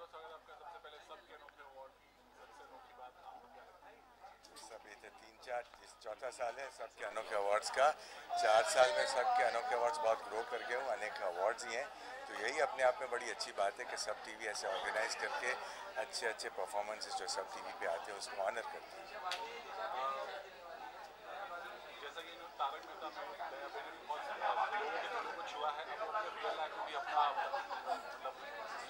बहुत स्वागत आपका। सबसे पहले सबके अनोखे अवार्ड की सबसे अनोखी बात आपको क्या लगता है? सब ये 3-4 चौथा साल है सबके अनोखे अवार्ड्स का। 4 साल में सबके अनोखे अवार्ड्स बहुत ग्रो कर गए हूँ, अनेक अवार्ड्स ही हैं। तो यही अपने आप में बड़ी अच्छी बात है कि सब टीवी ऐसे ऑर्गेनाइज करके अच्छे अच्छे परफॉर्मेंसेस जो सब टीवी पे आते हैं उसको ऑनर करते हैं। जैसा कि तारक मेहता में दया बहन ने बहुत लोगों के दिलों को छुआ है, अब अपने रियल लाइफ में भी अपना मतलब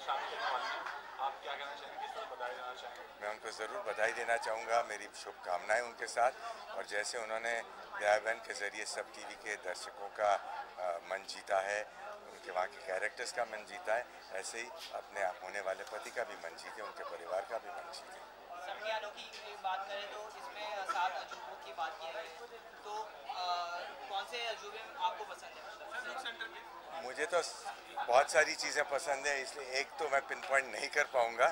शादी करने वाली है। आप क्या कहना चाहेंगे, किस तरह बधाई देना चाहेंगे? मैं उनको ज़रूर बधाई देना चाहूँगा, मेरी शुभकामनाएं उनके साथ। और जैसे उन्होंने दया बहन के ज़रिए सब टीवी के दर्शकों का मन जीता है, उनके वहाँ के कैरेक्टर्स का मन जीता है, ऐसे ही अपने होने वाले पति का भी मन जीते, उनके परिवार का भी मन जीते। सबकी अनोखी बात करें तो इसमें 7 अजूबों की बात की है, तो कौन से अजूबे आपको पसंद है? मुझे तो बहुत सारी चीज़ें पसंद है, इसलिए एक तो मैं पिन पॉइंट नहीं कर पाऊँगा,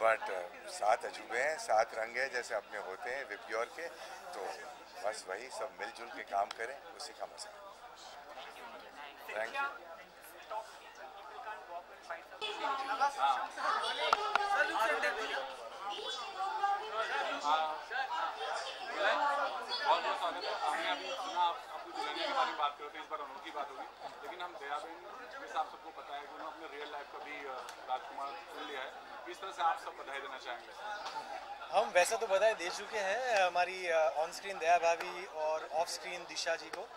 बट 7 अजूबे हैं, 7 रंग हैं जैसे अपने होते हैं विप्योर के। तो बस वही सब मिलजुल के काम करें, उसी का मजा। Thank you. बहुत बहुत स्वागत है। हमने अभी सुना अपनी दुल्हनिया के बारे में बात करो तो इस बार अनोखी बात होगी, लेकिन हम दया बहन जैसे आप सबको पता है कि उन्होंने अपने रियल लाइफ का भी राजकुमार चुन लिया है। इस तरह से आप सब बधाई देना चाहेंगे? हम वैसे तो बधाई दे चुके हैं हमारी ऑन स्क्रीन दया भाभी और ऑफ स्क्रीन दिशा जी को,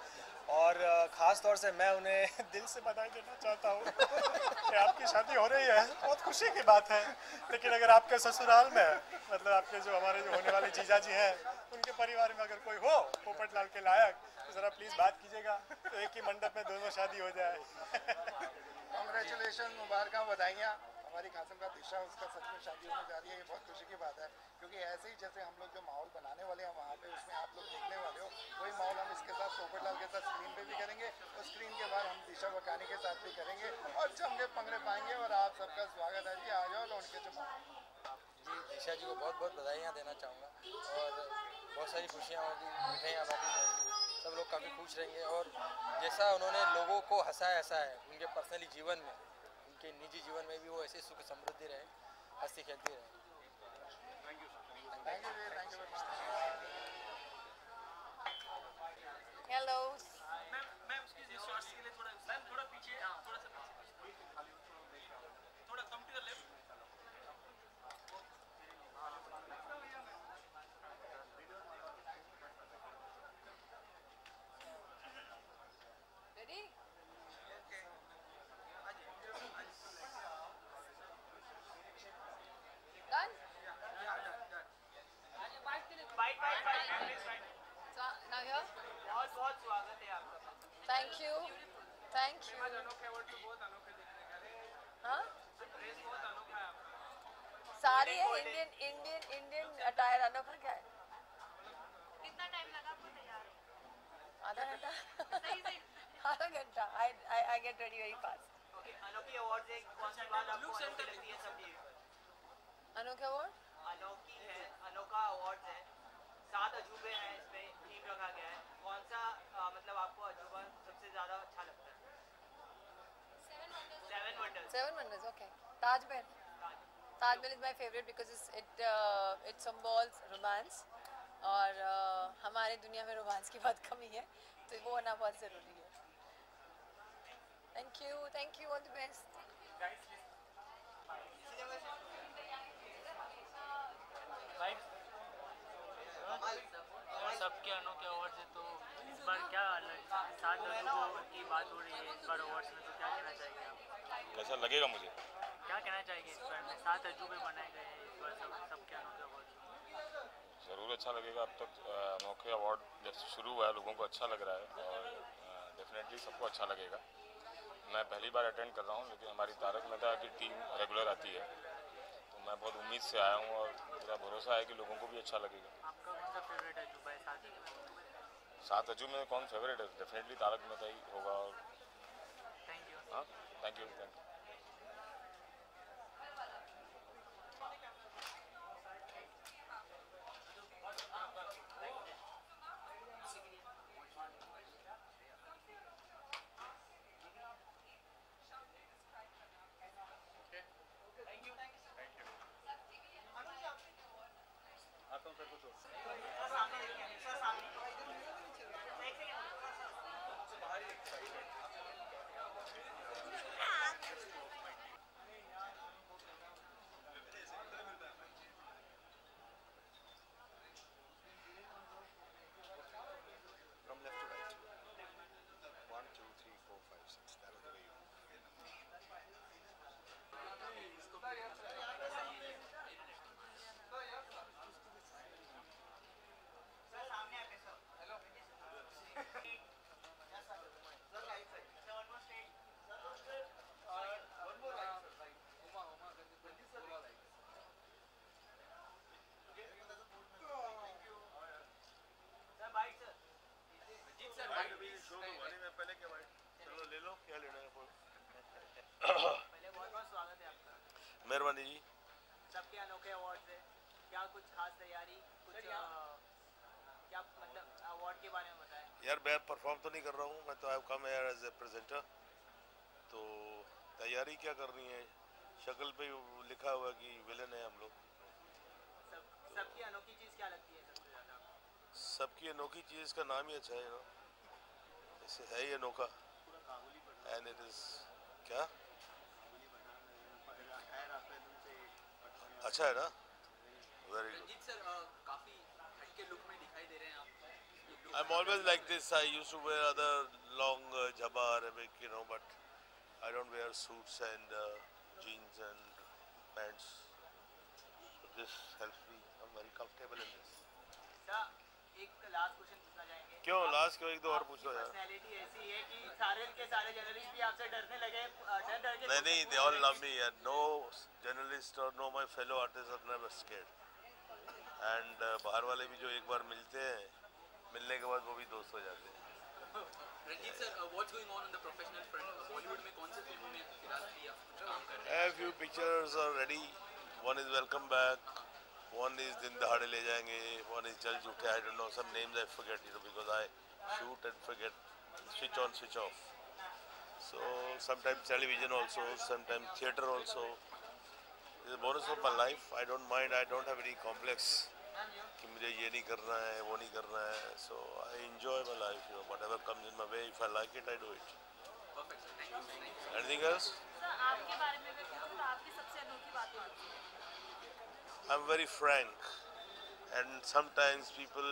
और ख़ास तौर से मैं उन्हें दिल से बधाई देना चाहता हूँ कि आपकी शादी हो रही है, बहुत खुशी की बात है। लेकिन अगर आपके ससुराल में मतलब आपके जो हमारे जो होने वाले जीजा जी हैं, उनके परिवार में अगर कोई हो पोपट लाल के लायक, तो ज़रा प्लीज़ बात कीजिएगा, तो एक ही मंडप में दोनों शादी हो जाए। कांग्रेचुलेशन, मुबारक, बधाइयाँ। हमारी खासम का दिशा उसका सच में शादी होने जा रही है, ये बहुत खुशी की बात है, क्योंकि ऐसे ही जैसे हम लोग जो माहौल बनाने वाले हैं वहाँ पे, उसमें आप लोग देखने वाले हो, वही माहौल हम इसके साथ पोपट लाल के साथ स्क्रीन पे भी करेंगे, और स्क्रीन के बाद हम दिशा वकानी के साथ भी करेंगे, और जमके पंगड़े पाएंगे। और आप सबका स्वागत है जी, आ जाओ लौट के जमा। जी, दिशा जी को बहुत बहुत बधाइयाँ देना चाहूँगा, और बहुत सारी खुशियाँ होगी, मिठाइयाँ बांटी जाएंगी, सब लोग काफ़ी खुश रहेंगे। और जैसा उन्होंने लोगों को हंसाया है उनके पर्सनली जीवन में, उनके निजी जीवन में भी वो ऐसे सुख समृद्धि रहे, हंसती खेलती रहे। Thank you sir. Thank you very much. Hello ma'am उसकी शॉर्ट्स के लिए थोड़ा पीछे, थोड़ा सा पीछे, थोड़ा come to the left. Ready done bite so now here बहुत बहुत स्वागत है आपका। thank you अनोखे अवार्ड तो बहुत अनोखे दिखने का, हाँ ड्रेस बहुत अनोखा है आपका। सारी है इंडियन अटायर अनोखा क्या है? कितना टाइम लगा आपको तैयार हो? आधा घंटा सही सही आधा घंटा I get ready very fast. Okay, अनोखी अवार्ड एक कौन सी बात आपको अनोखी लगती है सब टीवी पर? अनोखा अवार्ड अनोखी है, अनोखा अवार्ड है, 7 अजूबे हैं, इसमें थीम रखा गया है। कौन सा मतलब आपको अजूबा सबसे ज़्यादा अच्छा लगता है? 7 wonders. okay. Taj Mahal is my favorite because it symbols romance, और हमारे दुनिया में रोमांस की बहुत कमी है, तो वो होना बहुत ज़रूरी है। Thank you all the best. सबके अनोखे अवार्ड है, तो इस बार क्या 7 अजूबों की बात हो रही है इस बार अवार्ड्स में, तो क्या कहना चाहिए आप? कैसा लगेगा मुझे? क्या कहना चाहिए इस बार में 7 अजूबे बनाए गए हैं इस बार सबके अनोखे अवार्ड? ज़रूर अच्छा लगेगा। अब तक अनोखे अवार्ड जब शुरू हुआ है लोगों को अच्छा लग रहा है, और डेफिनेटली सबको अच्छा लगेगा। मैं पहली बार अटेंड कर रहा हूँ, लेकिन हमारी तारक मेहता की टीम रेगुलर आती है, तो मैं बहुत उम्मीद से आया हूँ, और मेरा भरोसा है कि लोगों को भी अच्छा लगेगा। आपका कौन सा फेवरेट अजूबा है 7 अजूबे में कौन फेवरेट है? डेफिनेटली तारक मेहता ही होगा। और थैंक यू। हाँ, thank you. Thank you. From left to right. 1, 2, 3, 4, 5, 6. That is the way you move. मेहरबानी जी। सबके अनोखे अवार्ड है, क्या कुछ खास तैयारी, कुछ क्या मतलब अवार्ड के बारे में बताएं। यार मैं परफॉर्म तो नहीं कर रहा हूँ, मैं तो I come here as a presenter. तो तैयारी क्या करनी है, शक्ल पे लिखा हुआ कि विलन है हम लोग। सबकी अनोखी चीज़ क्या लगती है सबसे ज़्यादा? सबकी अनोखी चीज़ का नाम ही अच्छा है ना, इसे है ही अनोखा। एंड इट इज़ क्या अच्छा है ना, वेरी गुड। रंजीत सर काफ़ी हटके लुक में दिखाई दे रहे हैं आप। I'm always like this. I used to wear other long jabba Arabic, you know, but I don't wear suits and jeans and pants. So this helps me. I'm very comfortable in this. Sir एक last question पूछना चाहेंगे। क्यों last क्यों, एक दो और पूछो यार। पर्सनैलिटी ऐसी है कि सारे के सारे जर्नलिस्ट भी आपसे डरने लगे, डर के। नहीं, they all love me. Yeah. No journalist or no my fellow artists are never scared. And बाहर वाले भी जो एक बार मिलते हैं, मिलने के बाद वो भी दोस्त हो जाते हैं। Ranjeet sir, what's going on the professional front? Bollywood में कौन से फिल्मों में फिलहाल काम कर रहे हैं? A few pictures are ready. One is Welcome Back. One is Din Dahade Le Jayenge. One is Jal Jhoothe. I don't know, some names I forget, you know, because I shoot and forget, switch on, switch off. So sometimes television also, sometimes theatre also. It's a bonus of my life. I don't mind. I don't have any complex कि मुझे ये नहीं करना है, वो नहीं करना है. So I enjoy my life, you know, whatever comes in my way. If I like it, I do it. Perfect sir, thank you. Anything else? Sir आपके बारे में मैं पूछूं तो आपकी सबसे अनोखी बात क्या होती है? I'm very frank, and sometimes people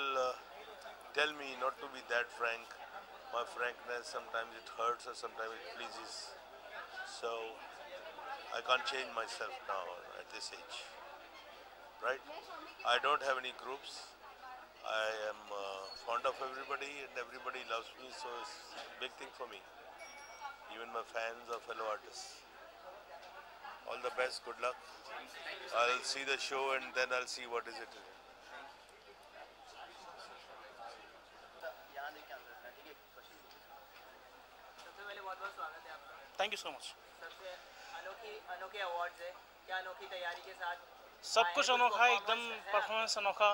tell me not to be that frank. My frankness, sometimes it hurts or sometimes it pleases. So I can't change myself now at this age, right? I don't have any groups. I am fond of everybody and everybody loves me, so it's a big thing for me. Even my fans or fellow artists. All the best, good luck. I'll see the show and then I'll see what is it. सबसे पहले बहुत-बहुत स्वागत है आपका। Thank you so much. सबसे अनोखे awards है, क्या अनोखी तैयारी के साथ? सब कुछ अनोखा है, एकदम परफॉर्मेंस अनोखा,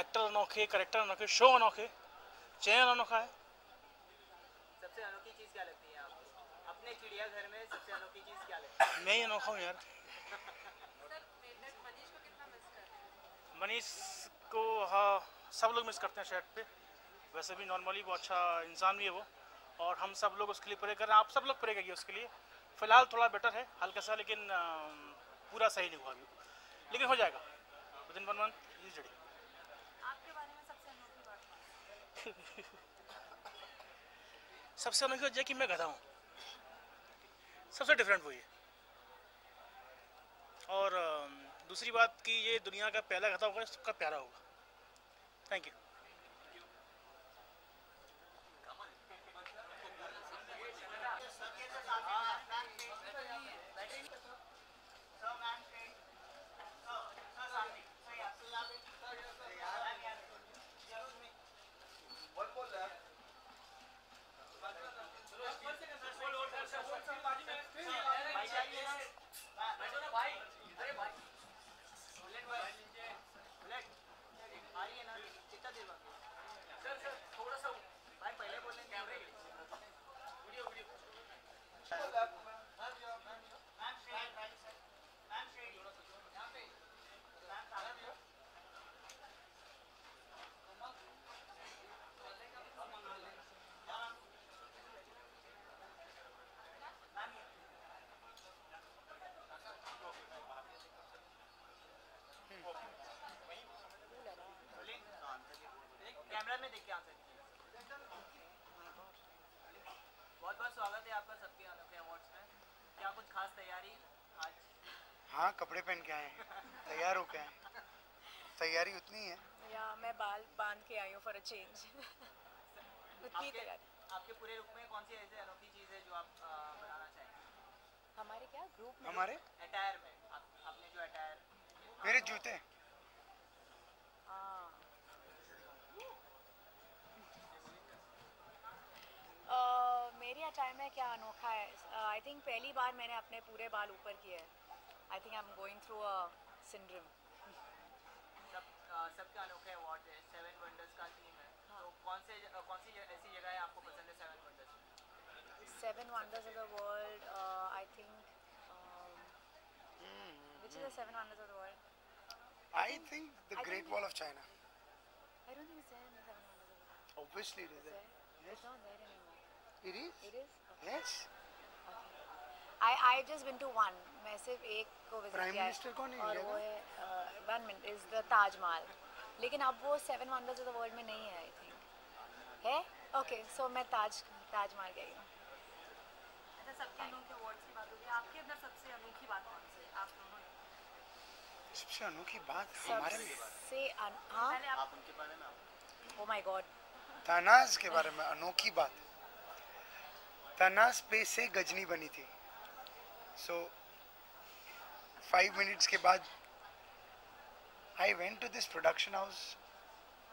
एक्टर अनोखे, करेक्टर अनोखे, शो अनोखे, चैनल अनोखा है। सबसे अनोखी चीज़ क्या लगती है आपको? अपने चिड़ियाघर में सबसे अनोखी चीज़ क्या लगती है? मैं ही अनोखा हूँ यार। मनीष को कितना मिस कर रहे हैं? मनीष को हाँ सब लोग मिस करते हैं सेट पे। वैसे भी नॉर्मली वो अच्छा इंसान भी है वो, और हम सब लोग उसके लिए प्रे कर रहे हैं। आप सब लोग प्रे करिए उसके लिए। फ़िलहाल थोड़ा बेटर है हल्का सा, लेकिन पूरा सही नहीं हुआ अभी, लेकिन हो जाएगा विद इन 1 मंथ यूजुअली। आपके बारे में सबसे अनोखी बात सबसे अनोखी वजह कि मैं गधा हूँ, सबसे डिफरेंट वही है। और दूसरी बात कि ये दुनिया का पहला गधा होगा, सबका प्यारा होगा। Thank you. आ रही है ना, कितना लेके आ सकती हैं। बहुत बहुत स्वागत है आपका सबके अनोखे अवार्ड्स में। क्या कुछ खास तैयारी आज? हाँ, कपड़े पहन के आए हैं, तैयार होके आए हैं। तैयारी उतनी है। या मैं बाल बांध के आई हूँ फॉर अ चेंज। उतनी तैयारी। आपके पूरे रुक में कौन सी ऐसी अनोखी चीज़ है जो आप बनाना चाहेंगे? हमारे क्या ग्रुप में? हमारे अटायर में आपने जो अटायर। मेरे जूते। मेरी अटायर में क्या अनोखा है? आई थिंक पहली बार मैंने अपने पूरे बाल ऊपर किए हैं। आई think I am going through a syndrome. सबके अनोखे अवार्ड है, 7 वंडर्स का थीम है। तो कौन सी ऐसी जगह है आपको पसंद है 7 वंडर्स में? 7 wonders of the world, I think, which is the 7 wonders of the world? I think the Great Wall of China. I don't think it's there in the 7 wonders of the world. Obviously it is there. It's not there anymore. It is? It is? Okay. Yes. I've just been to one. मैं सिर्फ एक को visit Prime किया है Minister कौन है और India वो है 1 minute is the ताजमहल। लेकिन अब वो 7 wonders of the world में नहीं है, I think है। Okay, so मैं ताजमहल गई हूँ। अच्छा, सबके अनोखे अवार्ड्स की बात होगी, आपके अंदर सबसे अनोखी बात कौन सी है? आप दोनों ने सबसे अनोखी बात हमारे में सबसे हाँ, पहले आप उनके बारे में। oh my god, तनाज के बारे में अनोखी बात। तनाज पे से गजनी बनी थी। So 5 minutes के बाद I went to this production house,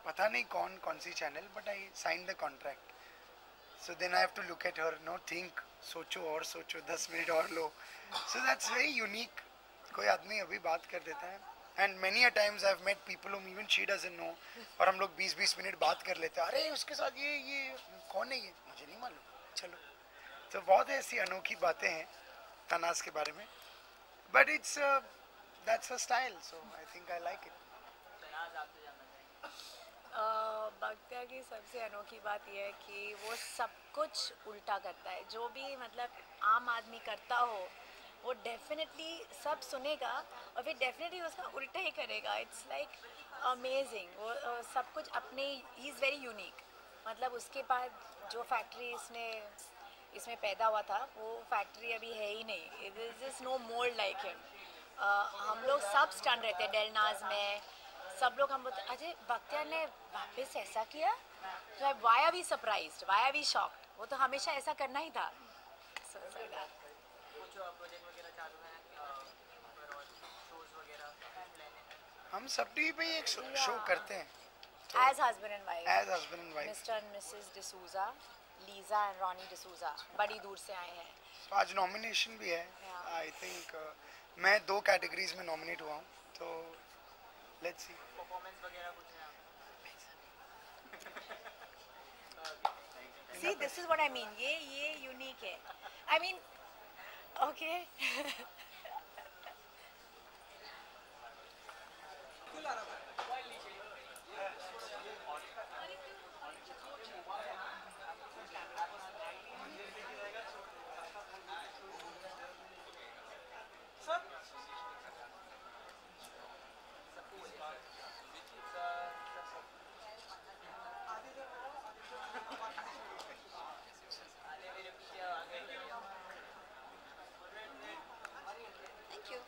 पता नहीं कौन सी channel, but I signed the contract. So then I have to look at her, no think, सोचो 10 मिनट और लो. So that's very unique. कोई आदमी अभी बात कर देता है. And many a times I've met people whom even she doesn't know. और हम लोग 20-20 मिनट बात कर लेते हैं. अरे उसके साथ ये कौन है ये? मुझे नहीं मालूम. चलो. तो बहुत ऐसी अनोखी बातें हैं तनाज के बारे में. But it's that's her style, so I think I like it. भक्त्या की सबसे अनोखी बात यह है कि वो सब कुछ उल्टा करता है। जो भी मतलब आम आदमी करता हो वो डेफिनेटली सब सुनेगा और फिर डेफिनेटली उसका उल्टा ही करेगा। It's like amazing. वो सब कुछ अपने ही इज़ वेरी यूनिक। मतलब उसके बाद जो फैक्ट्री इसमें पैदा हुआ था वो फैक्ट्री अभी है ही नहीं। It is no more like him. हम लोग सब स्टन रहते हैं डेलनाज में। सब लोग हम बोलते अजय भक्त्या ने वापस ऐसा किया, तो why are we surprised, why are we shocked. वो तो हमेशा ऐसा करना ही था। हम सब टीवी पे एक शो करते हैं as husband and wife. Mr and Mrs D'Souza, Lisa and Ronnie D'Souza बड़ी दूर से आए हैं। आज नॉमिनेशन भी है। आई थिंक मैं 2 कैटेगरीज में नॉमिनेट हुआ हूँ, तो लेट्स सी। परफॉर्मेंस वगैरह कुछ है See, this is what I mean. ये यूनिक है। I mean, okay. Thank you.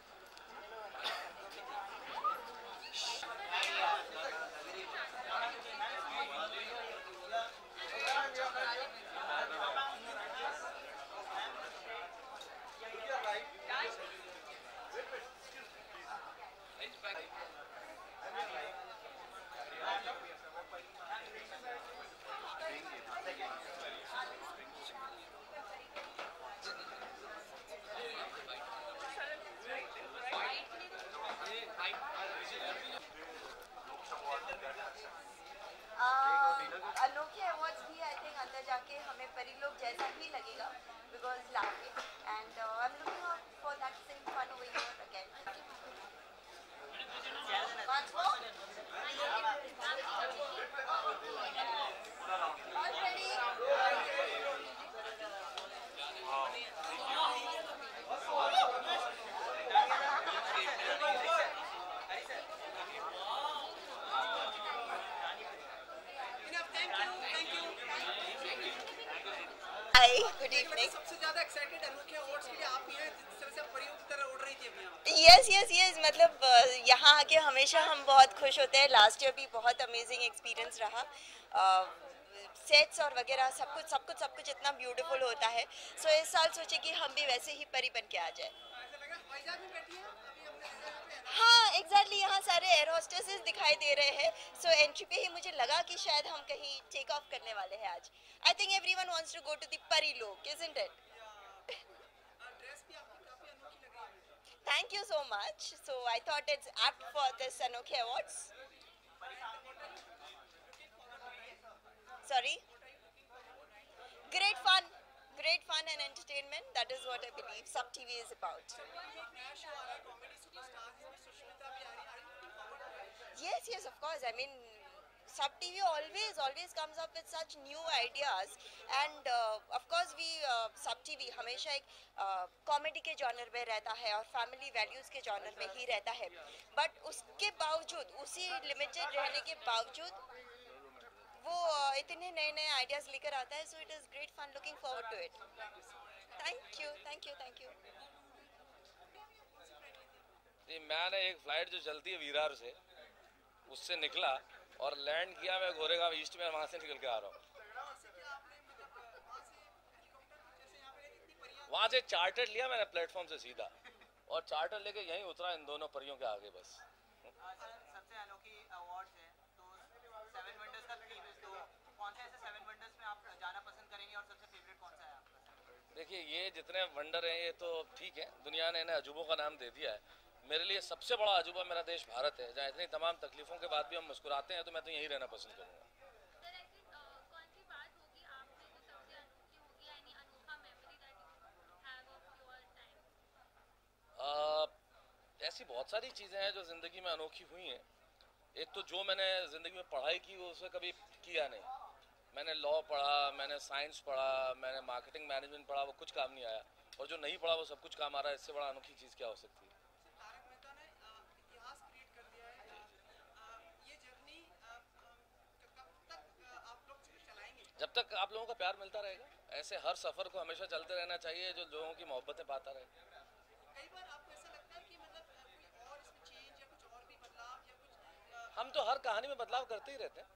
अनोखे अवार्ड्स भी आई थिंक अंदर जाके हमें परी लोग जैसा ही लगेगा because laughing and I am looking for that same fun over here again. Once more. All ready? Enough, thank hi good evening. सबसे ज्यादा एक्साइटेड अनोखे अवार्ड्स के लिए आप ही हैं, जिस तरह से आप परियों की तरह उड़ रही थी अभी यहाँ। यस मतलब यहाँ आके हमेशा हम बहुत खुश होते हैं। लास्ट ईयर भी बहुत अमेजिंग एक्सपीरियंस रहा। सेट्स और वगैरह सब कुछ इतना ब्यूटीफुल होता है। सो इस साल सोचे कि हम भी वैसे ही परी बन के आ जाए। हाँ एग्जैक्टली, यहाँ सारे एयर होस्टेसेस दिखाई दे रहे हैं। सो एंट्री पे ही मुझे लगा कि शायद हम कहीं टेक ऑफ करने वाले हैं आज। I think everyone wants to go to the परी लोक, isn't it? Thank you so much. So I thought it's apt for this Anokhe Awards. Sorry? Great fun and entertainment. That is what I believe Sub TV is about. Yes, of course. I mean, Sub TV always comes up with such new ideas, and of course we Sub TV हमेशा एक comedy के genre में रहता है और family values के genre में ही रहता है, बट उसके बावजूद, उसी लिमिटेड रहने के बावजूद वो इतने नए आइडियाज़ लेकर आता है। So it is great fun, looking forward to it. Thank you. जी मैंने एक फ़्लाइट जो चलती है विरार से, उससे निकला और लैंड किया मैं गोरेगांव ईस्ट में, वहाँ से निकल के आ रहा हूँ। वहाँ से चार्टर लिया मैंने प्लेटफॉर्म से सीधा, और चार्टर लेके यहीं उतरा इन दोनों परियों के आगे बस। सबसे अनोखी अवार्ड्स है तो 7 वंडर्स का थीम है, तो कौन से ऐसे 7 वंडर्स में आप जाना पसंद करेंगे और सबसे फेवरेट कौन सा है आपका? देखिए ये जितने वंडर हैं ये तो ठीक है, दुनिया ने इन्हें अजूबों का नाम दे दिया है। मेरे लिए सबसे बड़ा अजूबा मेरा देश भारत है, जहाँ इतनी तमाम तकलीफों के बाद भी हम मुस्कुराते हैं, तो मैं तो यहीं रहना पसंद करूँगा। ऐसी बहुत सारी चीज़ें हैं जो ज़िंदगी में अनोखी हुई हैं। एक तो जो मैंने ज़िंदगी में पढ़ाई की वो उसे कभी किया नहीं। मैंने लॉ पढ़ा, मैंने साइंस पढ़ा, मैंने मार्केटिंग मैनेजमेंट पढ़ा, वो कुछ काम नहीं आया, और जो नहीं पढ़ा वो सब कुछ काम आ रहा है। इससे बड़ा अनोखी चीज़ क्या हो सकती है? जब तक आप लोगों का प्यार मिलता रहेगा। ऐसे हर सफ़र को हमेशा चलते रहना चाहिए जो लोगों की मोहब्बतें पाता रहे। कई बार आपको ऐसा लगता है कि मतलब कोई और इसमें चेंज या कुछ और भी बदलाव या कुछ? हम तो हर कहानी में बदलाव करते ही रहते हैं।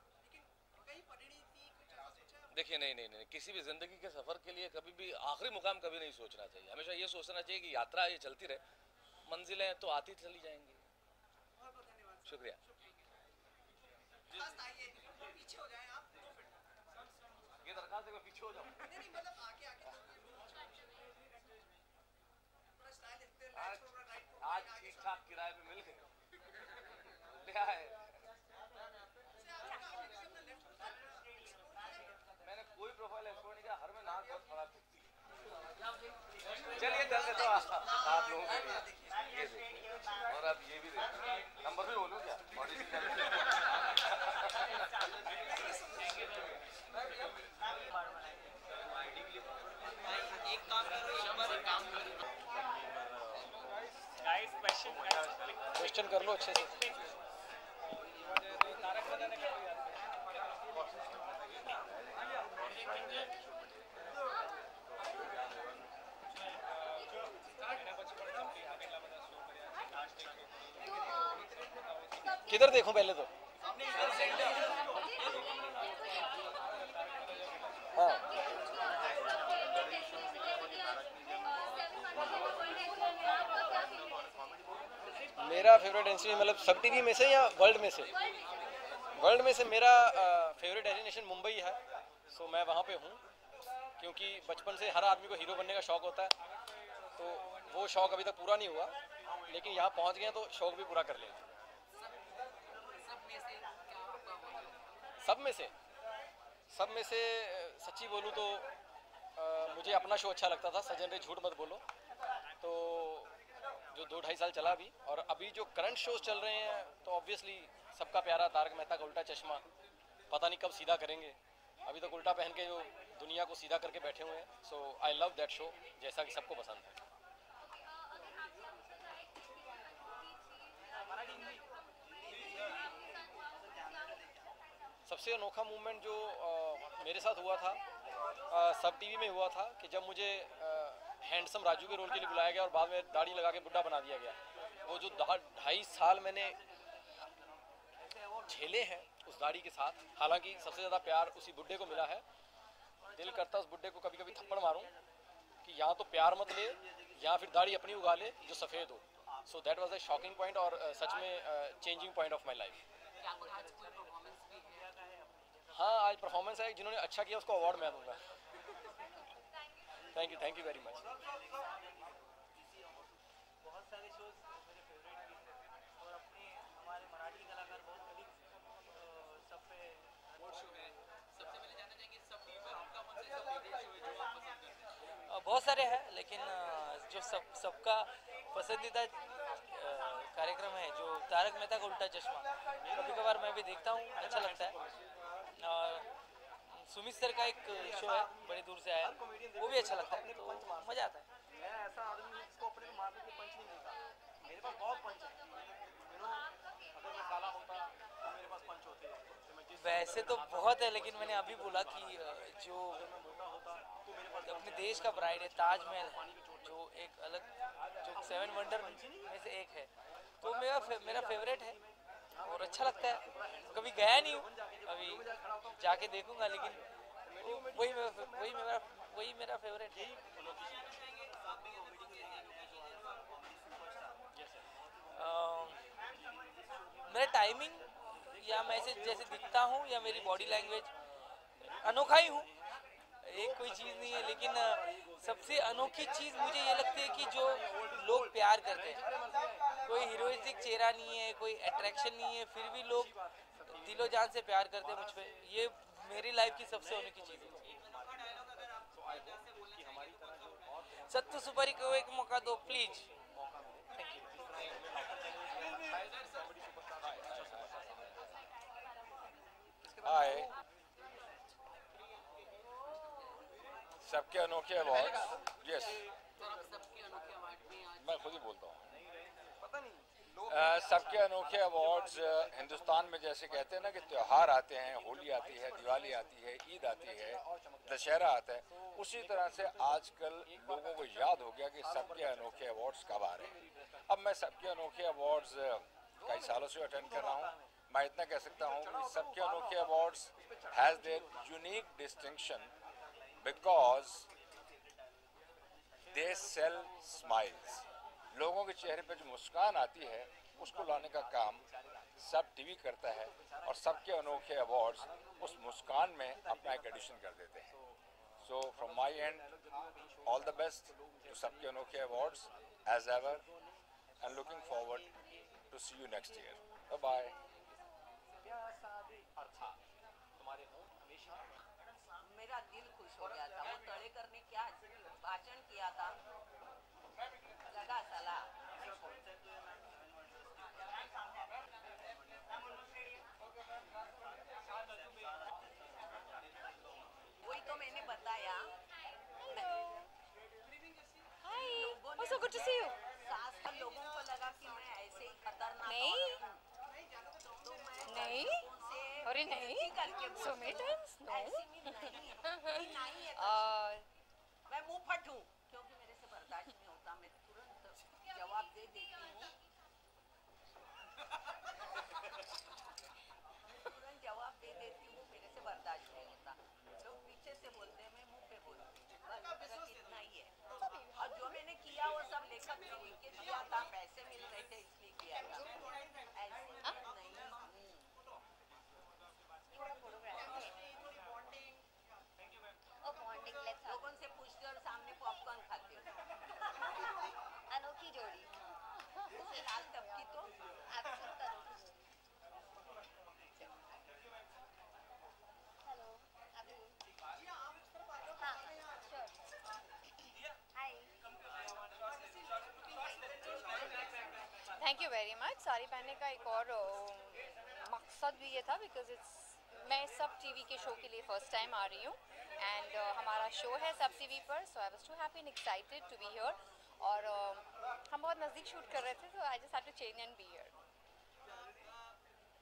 देखिए नहीं, किसी भी ज़िंदगी के सफ़र के लिए कभी भी आखिरी मुकाम कभी नहीं सोचना चाहिए। हमेशा ये सोचना चाहिए कि यात्रा ये चलती रहे, मंजिलें तो आती चली जाएंगी। शुक्रिया। पीछे हो जाए आप, ये दरखास्त है, मैं पीछे हो जाऊँ? नहीं मतलब आगे आज ठीक ठाक किराए पे मिल गए। क्या है, मैंने कोई प्रोफाइल एक्सप्लोर नहीं किया, हर में नाक बहुत खराब दिखती है। चलिए दस देता हूँ आप लोगों के लिए, ये देखिए, और अब ये भी देखिए। नंबर भी बोलूँ क्या? एक काम करो। क्वेश्चन कर लो अच्छे से। किधर देखूं पहले तो? हाँ मेरा फेवरेट डेस्टिनेशन मतलब सब टीवी में से या वर्ल्ड में से? वर्ल्ड में से मेरा फेवरेट डेस्टिनेशन मुंबई है। सो मैं वहाँ पे हूँ क्योंकि बचपन से हर आदमी को हीरो बनने का शौक़ होता है, तो वो शौक़ अभी तक पूरा नहीं हुआ, लेकिन यहाँ पहुँच गए तो शौक़ भी पूरा कर लेंगे। सब में से सच्ची बोलूँ तो मुझे अपना शो अच्छा लगता था, सजन रे झूठ मत बोलो, तो जो 2-2.5 साल चला अभी। और अभी जो करंट शोज चल रहे हैं तो ऑब्वियसली सबका प्यारा तारक मेहता का उल्टा चश्मा, पता नहीं कब सीधा करेंगे। अभी तक उल्टा पहन के जो दुनिया को सीधा करके बैठे हुए हैं। सो आई लव दैट शो, जैसा कि सबको पसंद है। सबसे अनोखा मूवमेंट जो मेरे साथ हुआ था सब टीवी में हुआ था कि जब मुझे हैंडसम राजू के रोल के लिए बुलाया गया और बाद में दाढ़ी लगा के बुढ़ा बना दिया गया। वो जो 2.5 साल मैंने झेले हैं उस दाढ़ी के साथ, हालांकि सबसे ज़्यादा प्यार उसी बुढ़े को मिला है। दिल करता उस बुढ़े को कभी कभी थप्पड़ मारूं कि यहाँ तो प्यार मत ले या फिर दाढ़ी अपनी उगा ले जो सफ़ेद हो। So that was a shocking point और सच में changing point of my life. हाँ, आज परफॉर्मेंस है, जिन्होंने अच्छा किया उसको अवार्ड मैं दूंगा। Thank you very much. बहुत सारे शोज मेरे फेवरेट भी हैं और अपने हमारे मराठी कलाकार बहुत अधिक सब पे शो है। सबसे पहले जानना चाहेंगे सब टीवी पर आपका कौन सा फेवरेट शो है जो आप पसंद करते हैं? बहुत सारे हैं, लेकिन जो सबका पसंदीदा कार्यक्रम है जो तारक मेहता का उल्टा चश्मा, कभी कभार मैं भी देखता हूँ, अच्छा लगता है। सुमित सर का एक शो है बड़ी दूर से आया, वो भी अच्छा लगता है, तो मज़ा आता है। मैं ऐसा आदमी हूँ जिसको अपने मारने के पंच नहीं मिलता। मेरे पास बहुत पंच है, अगर मैं काला होता तो मेरे पास पंच होते। वैसे तो बहुत है, लेकिन मैंने अभी बोला कि जो अपने देश का प्राइड है ताजमहल, जो एक अलग जो 7 वंडर में से एक है, तो मेरा फेवरेट है और अच्छा लगता है। कभी गया नहीं हूँ, अभी जाके देखूंगा, लेकिन वही मेरा फेवरेट है। मेरा टाइमिंग या मैं जैसे दिखता हूँ या मेरी बॉडी लैंग्वेज अनोखा ही हूँ, एक कोई चीज़ नहीं है, लेकिन सबसे अनोखी चीज़ मुझे ये लगती है कि जो लोग प्यार करते हैं। कोई हीरोइस्टिक चेहरा नहीं है, कोई अट्रैक्शन नहीं है, फिर भी लोग दिलो जान से प्यार करते हैं मुझ पे। ये मेरी लाइफ की सबसे अनोखी चीज़ है। सत्तू सुपारी को एक मौका दो प्लीज। Thank you. हाय, सबके अनोखे अवार्ड। यस, मैं खुद ही बोलता हूँ। सबके अनोखे अवार्ड्स हिंदुस्तान में जैसे कहते हैं ना कि त्यौहार आते हैं, होली आती है, दिवाली आती है, ईद आती है, दशहरा आता है, उसी तरह से आजकल लोगों को याद हो गया कि सबके अनोखे अवार्ड्स कब आ रहे हैं। अब मैं सबके अनोखे अवार्ड्स कई सालों से अटेंड कर रहा हूँ। मैं इतना कह सकता हूँ कि सबके अनोखे awards has their unique distinction because they sell smiles. लोगों के चेहरे पे जो मुस्कान आती है उसको लाने का काम सब टीवी करता है, और सबके अनोखे अवार्ड्स उस मुस्कान में अपना एक एडिशन कर देते हैं। So from my and all the best to सबके अनोखे awards as ever, and looking forward to see you next year. Bye bye. मेरा दिल खुश हो गया था, वो तड़ेकर ने क्या भाषण किया था, लगा साला। वही तो मैंने बताया। Hi, so good to see you. सास का लोगों को लगा कि मैं ऐसे ही खतरनाक नहीं, अरे नहीं, so many times, no. मैं मुंह फट हूँ क्योंकि मेरे से बर्दाश्त नहीं होता, मैं तुरंत जवाब दे देती हूँ। तुरंत जवाब दे देती हूँ, मेरे से बर्दाश्त नहीं होता। लोग पीछे से बोलते हैं, मैं मुंह पे बोलती हूँ, बस मेरा कितना ही है। और जो मैंने किया वो सब लेखक ने लिख के दिया था, पैसे मिल रहे थे इसलिए किया था, ऐसे नहीं। लोगों से पूछते और सामने पॉपकॉर्न खाते हो। अनोखी जोड़ी। उसे लाल टपकी तो हेलो, अभी हाँ, sure. Hi, thank you very much. Sari पहनने का एक और मकसद भी ये था बिकॉज मैं सब टीवी के शो के लिए फर्स्ट टाइम आ रही हूँ, एंड हमारा शो है सब टीवी पर, so I was too happy and excited to be here. और हम बहुत नज़दीक शूट कर रहे थे, तो I just had to change and be here.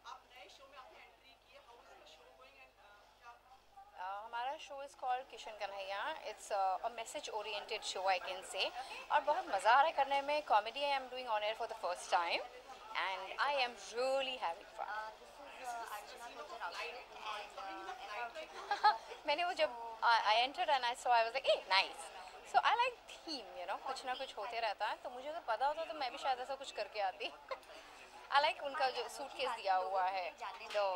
आप नए शो में आपने एंट्री की है, how is the show going and हमारा show is called Kishan Kanhaiya. It's a message oriented show I can say, और बहुत मज़ा आ रहा है करने में. Comedy I am doing on air for the first time and I am really having fun. मैंने वो जब I entered and I saw I was like a nice. So I like theme, you know, कुछ ना कुछ होते रहता है. तो मुझे अगर पता होता तो मैं भी शायद ऐसा कुछ करके आती. I like उनका जो सूटकेस दिया हुआ है, the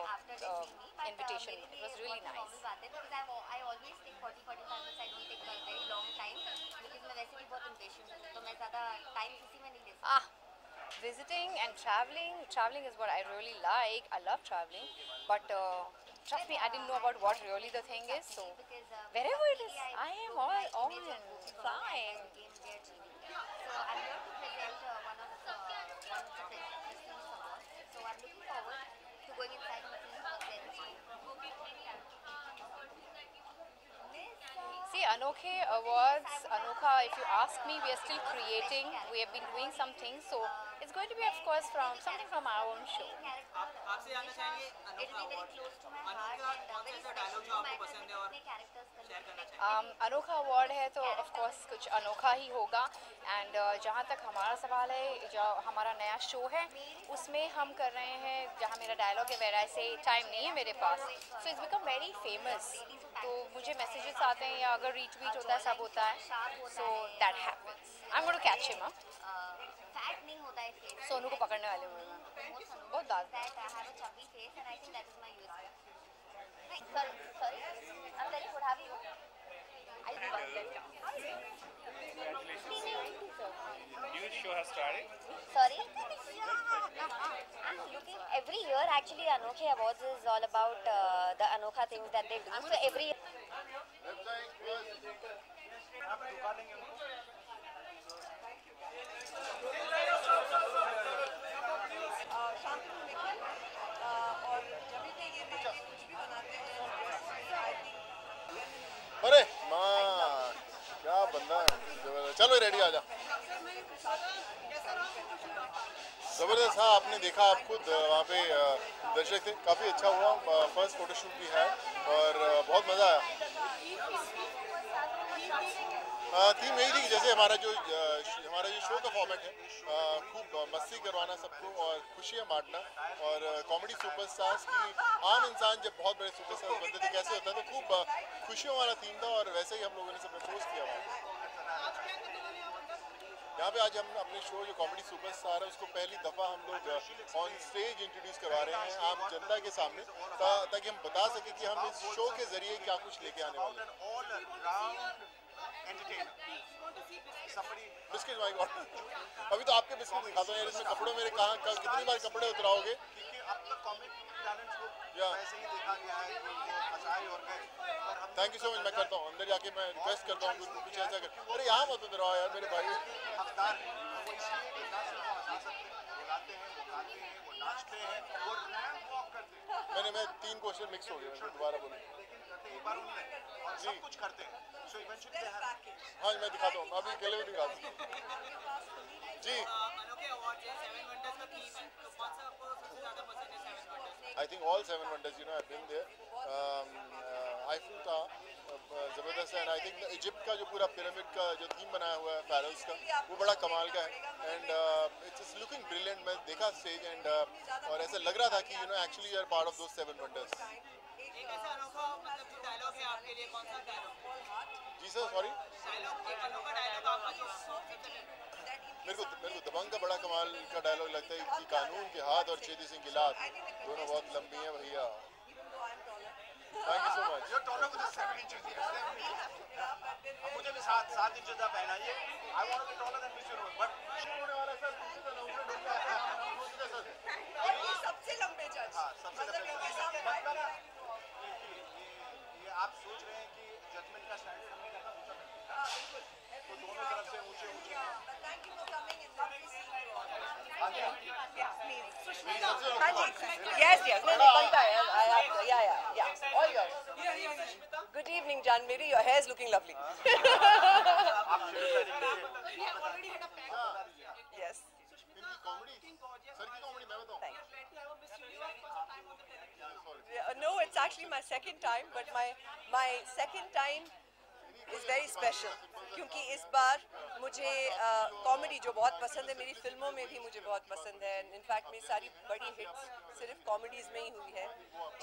invitation, it was really nice. Because I always take 40-45 minutes. I don't take a very long time because मैं वैसे भी बहुत impatient हूँ, तो मैं ज़्यादा time किसी में नहीं ले सकती. Visiting and traveling is what I really like. I love traveling, but trust me, I didn't know about what really the thing is. So wherever it is, I am all flying. So I'm here to present one of the so I'm looking forward to going inside and seeing what there is. See, Anokhe Awards, Anokha, if you ask me, we are still creating. We have been doing some things, so it's going to be, of course, from something from our own show. आपसे जानना चाहेंगे अनोखा award, अनोखा कौन सा dialogue जो आपको पसंद है और शेयर करना चाहेंगे? अनोखा अवार्ड है तो ऑफ कोर्स कुछ अनोखा ही होगा. एंड जहाँ तक हमारा सवाल है, जो हमारा नया शो है उसमें हम कर रहे हैं, जहाँ मेरा डायलॉग है वेयर आई से टाइम नहीं है मेरे पास, so it's become very famous. तो मुझे मैसेजेस आते हैं या अगर रीट्वीट होता है, सब होता है, so that happens. I am going to catch him up. Fat नहीं होता है फेस. सोनू को पकड़ने वाले हूँ मैं. बहुत दाद. That I have a chubby face and I think that is my USP. Sorry. I'm very good. How are you? I do one better. New show has started. Sorry. I'm looking every year. Actually, Anokhe Awards is all about the Anokha things that they do. So every अरे माँ क्या बंदा है. चलो ready आ जा. ज़बरदस्त. हाँ, आपने देखा, आप खुद वहाँ पे दर्शक थे. काफ़ी अच्छा हुआ. फर्स्ट फोटोशूट भी है और बहुत मज़ा आया. थीम यही थी, जैसे हमारा जो शो का फॉर्मेट है, खूब मस्ती करवाना सबको और खुशियाँ बांटना. और कॉमेडी सुपरस्टार्स की आम इंसान जब बहुत बड़े सुपरस्टार्स बनते थे कैसे होता है, तो खूब खुशियों वाला थीम था और वैसे ही हम लोगों ने सब प्रपोज किया हुआ. यहाँ पे आज हम अपने शो जो कॉमेडी सुपरस्टार है उसको पहली दफ़ा हम लोग ऑन स्टेज इंट्रोड्यूस करवा रहे हैं आम जनता के सामने, ताकि हम बता सकें कि हम इस शो के ज़रिए क्या कुछ लेके आने वाले हैं. Biscuit my God. अभी तो आपके बिस्किट दिखाता हूँ यार. इसमें कपड़ों मेरे कहाँ कितनी बार कपड़े उतराओगे? Thank you so much. मैं करता हूँ, अंदर जाके मैं रिक्वेस्ट करता हूँ कुछ ऐसा कर. अरे यहाँ मत उतराओ यार मेरे भाई. मैं 3 क्वेश्चन मिक्स हो गया. मैं दोबारा बोलूँ सब कुछ करते हैं. हाँ मैं दिखाता हूँ, अभी अकेले भी दिखाता हूँ जी. I think all 7 wonders, you know, I've been there. Eiffel Tower, ज़बरदस्त है. एंड आई थिंक इजिप्ट का जो पूरा पिरामिड का जो थीम बनाया हुआ है pharaohs का, वो बड़ा कमाल का है. And it's looking brilliant. मैं देखा स्टेज एंड और ऐसा लग रहा था कि you know actually you are part of those 7 wonders. एक ऐसा अनोखा मतलब जो डायलॉग है आपके लिए, कौन सा डायलॉग? जी सर, सॉरी. डायलॉग, एक अनोखा डायलॉग आपका जो मेरे को दबंग का बड़ा कमाल का डायलॉग लगता है कि कानून के हाथ और चेती सिंह की लात दोनों बहुत लंबी हैं भैया. Thank you so much. अब मुझे भी 7 इंच ज़्यादा पहनाइए. I want to be taller than Miss Universe but होने वाला सर सबसे लंबे जज. हाँ, सबसे लंबे. मतलब ये आप सोच रहे हैं कि जजमेंट का स्टैंडर्ड हमने करना ऊंचा करना है. तो दोनों तरफ से ऊंचे thank you for coming in love to see you all. हाँ जी Yes, no, बनता है. Yeah. All yours. Good evening, Janmiri. Your hair is looking lovely. Yes. Comedy sir की कॉमेडी मैं बताऊं. No, it's actually my second time, but my second time is very special क्योंकि इस बार मुझे कॉमेडी जो बहुत पसंद है, मेरी फिल्मों में भी मुझे बहुत पसंद है. इनफैक्ट मेरी सारी बड़ी हिट्स सिर्फ कॉमेडीज़ में ही हुई है.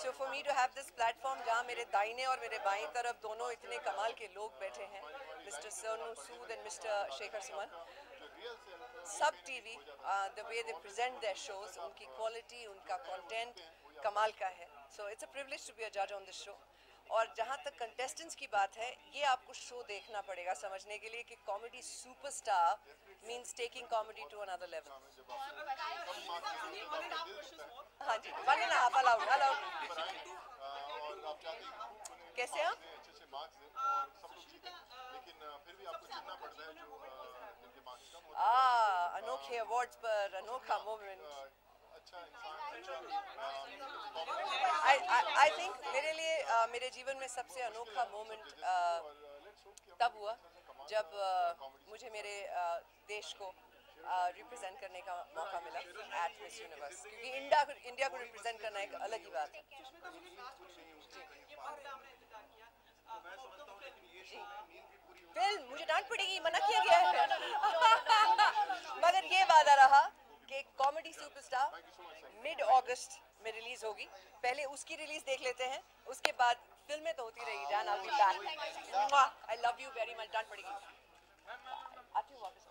So for me to have this platform जहाँ मेरे दाहिने और मेरे बाईं तरफ दोनों इतने कमाल के लोग बैठे हैं, mister Sonu Sood and mister Shekhar Suman. SAB TV the way they present their shows, उनकी क्वालिटी, उनका कंटेंट कमाल का है. So it's a privilege to be a जज ऑन दिस शो. और जहाँ तक कंटेस्टेंट्स की बात है, ये आपको शो देखना पड़ेगा समझने के लिए कि comedy superstar means taking comedy to another level. हाँ जी, 1.5 अलाउड. कैसे आप? अनोखे अवार्ड्स पर अनोखा मोमेंट. I think मेरे लिए मेरे जीवन में सबसे अनोखा मोमेंट तब हुआ जब मुझे मेरे देश को रिप्रेजेंट करने का मौका मिला एट मिस यूनिवर्स, क्योंकि इंडिया को रिप्रेजेंट करना एक अलग ही बात है. फिल्म मुझे डांट पड़ेगी, मना किया गया है. मगर ये वादा रहा कि कॉमेडी सुपरस्टार मिड अगस्त में रिलीज होगी. पहले उसकी रिलीज देख लेते हैं, उसके बाद फिल्में तो होती रही. जान I will be back. I love you very much. डांट पड़ेगी. आती हूँ वापस.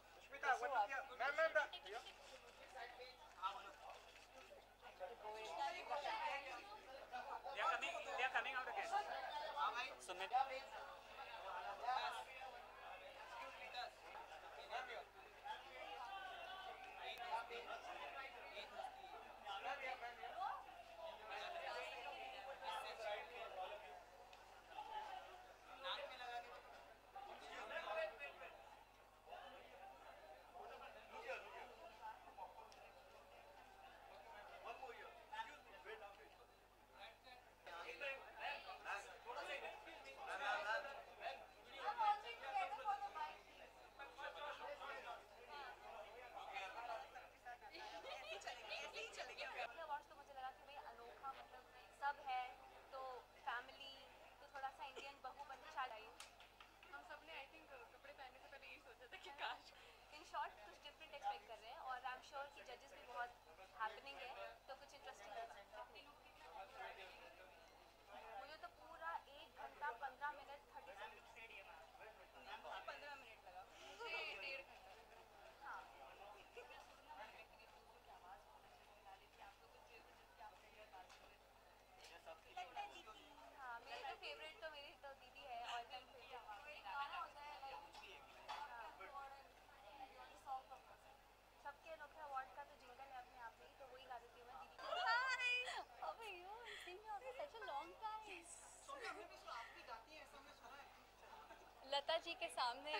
लता जी के सामने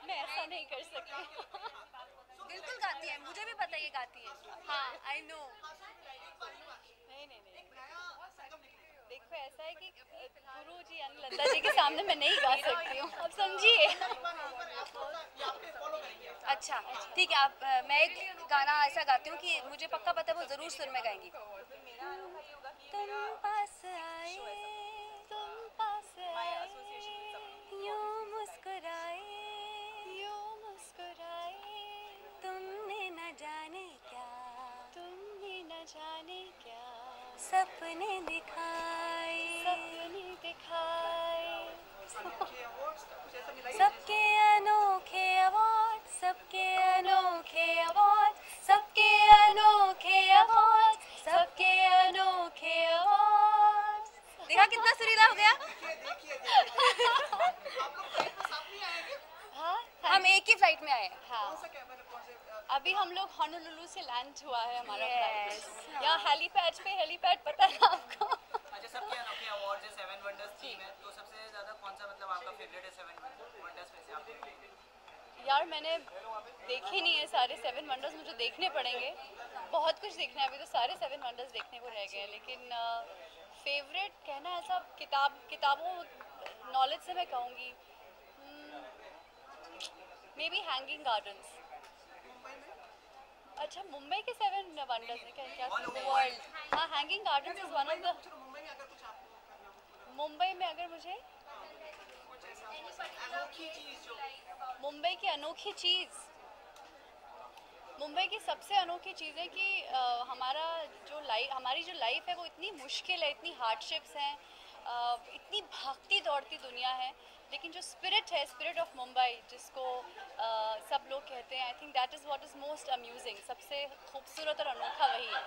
मैं ऐसा नहीं कर सकती. बिल्कुल गाती है, मुझे भी पता है ये गाती है. हाँ, आई नो. नहीं. देखो ऐसा है कि गुरु जी यानी लता जी के सामने मैं नहीं गा सकती हूँ, आप समझिए. अच्छा ठीक है, आप मैं एक गाना ऐसा गाती हूँ कि मुझे पक्का पता है वो जरूर सुर में गाएंगी. तुम पास आए, तुम पास आए, यूं मुस्कुराए, तुमने न जाने क्या सपने दिखाए. सबके अनोखे अवार्ड, सबके अनोखे अवार्ड, सबके अनोखे अवार्ड, सबके अनोखे अवार्ड. देखा कितना सुरीला हो गया. हाँ, हम एक ही फ्लाइट में आए हैं. हाँ, अभी हम लोग होनोलुलु से लैंड हुआ है हमारा फ्लाइट. यहाँ हेलीपैड पता है आपको? अच्छा, सबके अनोखे अवार्ड है, 7 वंडर्स थीम है, तो सबसे ज़्यादा कौन सा मतलब आपका फेवरेट है 7 वंडर्स में से? आप यार मैंने देखे नहीं है सारे 7 वंडर्स, मुझे देखने पड़ेंगे. बहुत कुछ देखना है अभी, तो सारे 7 वंडर्स देखने को रह गए. लेकिन फेवरेट कहना ऐसा किताबों नॉलेज से मैं कहूँगी मे बी हैंगिंग गार्डन्स. अच्छा मुंबई के 7 वंडर्स है क्या वर्ल्ड? हाँ, hanging gardens is one of the. Mumbai में अगर मुझे मुंबई की अनोखी चीज़, मुंबई की सबसे अनोखी चीज़ है कि हमारी जो लाइफ है वो इतनी मुश्किल है, इतनी हार्डशिप्स हैं, इतनी भागती दौड़ती दुनिया है, लेकिन जो स्पिरिट है, स्पिरिट ऑफ मुंबई जिसको सब लोग कहते हैं, I think that is what is most amusing. सबसे खूबसूरत और अनोखा वही है।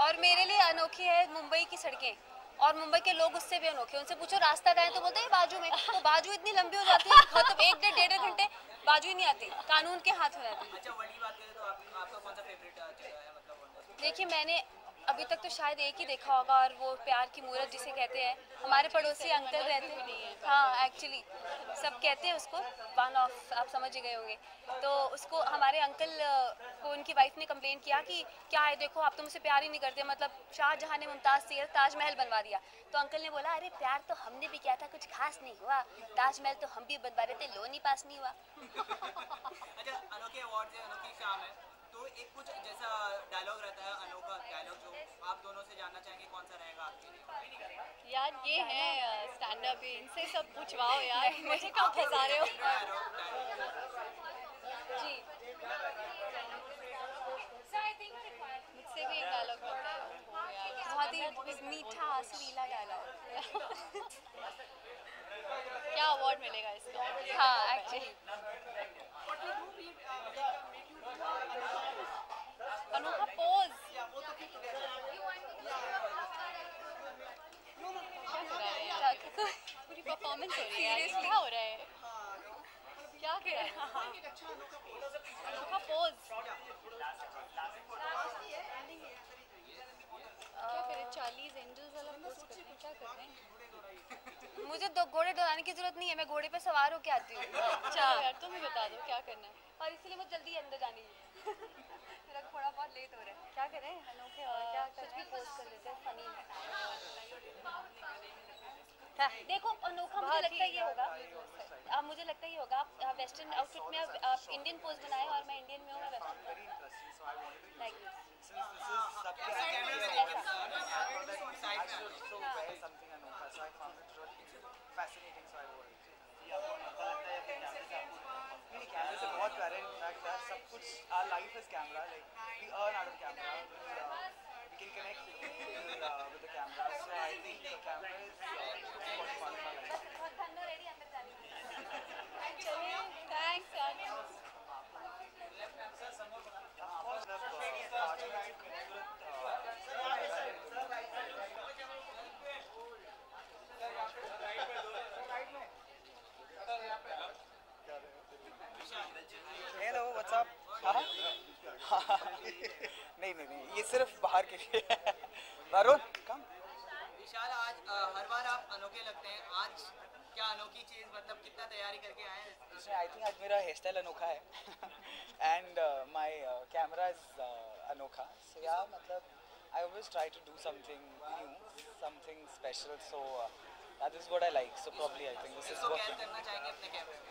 और मेरे लिए अनोखी है मुंबई की सड़कें, और मुंबई के लोग उससे भी अनोखे। उनसे पूछो रास्ता कहाँ है तो बोलते हैं बाजू में, तो बाजू इतनी लंबी हो जाती है मतलब 1-1.5 घंटे बाजू ही नहीं आती, कानून के हाथ हो जाती है। अच्छा वर्ल्ड की बात करें तो आपका कौन सा फेवरेट जगह है मतलब? देखिए मैंने अभी तक तो शायद एक ही देखा होगा, और वो प्यार की मूरत जिसे कहते हैं, हमारे पड़ोसी अंकल रहते हैं। हाँ एक्चुअली सब कहते हैं उसको, वन ऑफ, आप समझ ही गए होंगे। तो उसको हमारे अंकल को उनकी वाइफ ने कंप्लेन किया कि क्या है देखो आप तो मुझसे प्यार ही नहीं करते, मतलब शाहजहां ने मुमताज़ से ताजमहल बनवा दिया। तो अंकल ने बोला अरे प्यार तो हमने भी किया था, कुछ खास नहीं हुआ, ताजमहल तो हम भी बनवा रहे थे, लोन ही पास नहीं हुआ। अच्छा अनोखे अवार्ड है, अनोखी शाम है, तो एक कुछ जैसा डायलॉग रहता है, अनोखा डायलॉग जो आप दोनों से जानना चाहेंगे कौन सा रहेगा आपके लिए? यार ये है स्टैंड अप, इनसे सब पूछवाओ यार, मुझे कहाँ फंसा रहे हो? जी मुझसे भी एक डायलॉग बनता है, बहुत ही मीठा सुरीला डायलॉग। क्या अवार्ड मिलेगा इसका? हाँ एक्चुअली अनोखा पोज। पूरी परफॉर्मेंस हो रही है, क्या हो रहा है, क्या कर रहा है? अनोखा पोज क्या करे? 40 एंजल्स वाला पोज कर रहे हैं, क्या कर रहे हैं? मुझे दो घोड़े दौड़ाने की जरूरत नहीं है, मैं घोड़े पे सवार होके आती हूँ। अच्छा यार तुम ही बता दो क्या करना है। और इसलिए मुझे जल्दी अंदर जानी है। मेरा थोड़ा बहुत लेट हो रहा है। क्या करें अनोखे और क्या कुछ भी पोस्ट कर लेते हैं फनी। हाँ, देखो अनोखा मुझे लगता है ये होगा, मुझे लगता है ये होगा आप वेस्टर्न आउटफिट में आप इंडियन पोज बनाए और मैं इंडियन में हूँ, मैं वेस्टर्न लाइक कैमरे से बहुत प्यारे इनफैक्ट यार सब कुछ, our life is camera, like we earn out of camera, we can connect with the camera, so I think the camera is बहुत फन फॉर लाइफ। थैंक्स यार। Hello what's up? हाँ नहीं ये सिर्फ बाहर के लिए है। वरुण कम। विशाल आज हर बार आप अनोखे लगते हैं, आज क्या अनोखी चीज़, मतलब कितना तैयारी करके आए हैं? आई थिंक आज मेरा हेयर स्टाइल अनोखा है एंड माय कैमरा इज अनोखा, सो या मतलब I always try to do something new, something special, so that is what I like, so probably I think this is working. करना चाहेंगे अपने कैमरे में?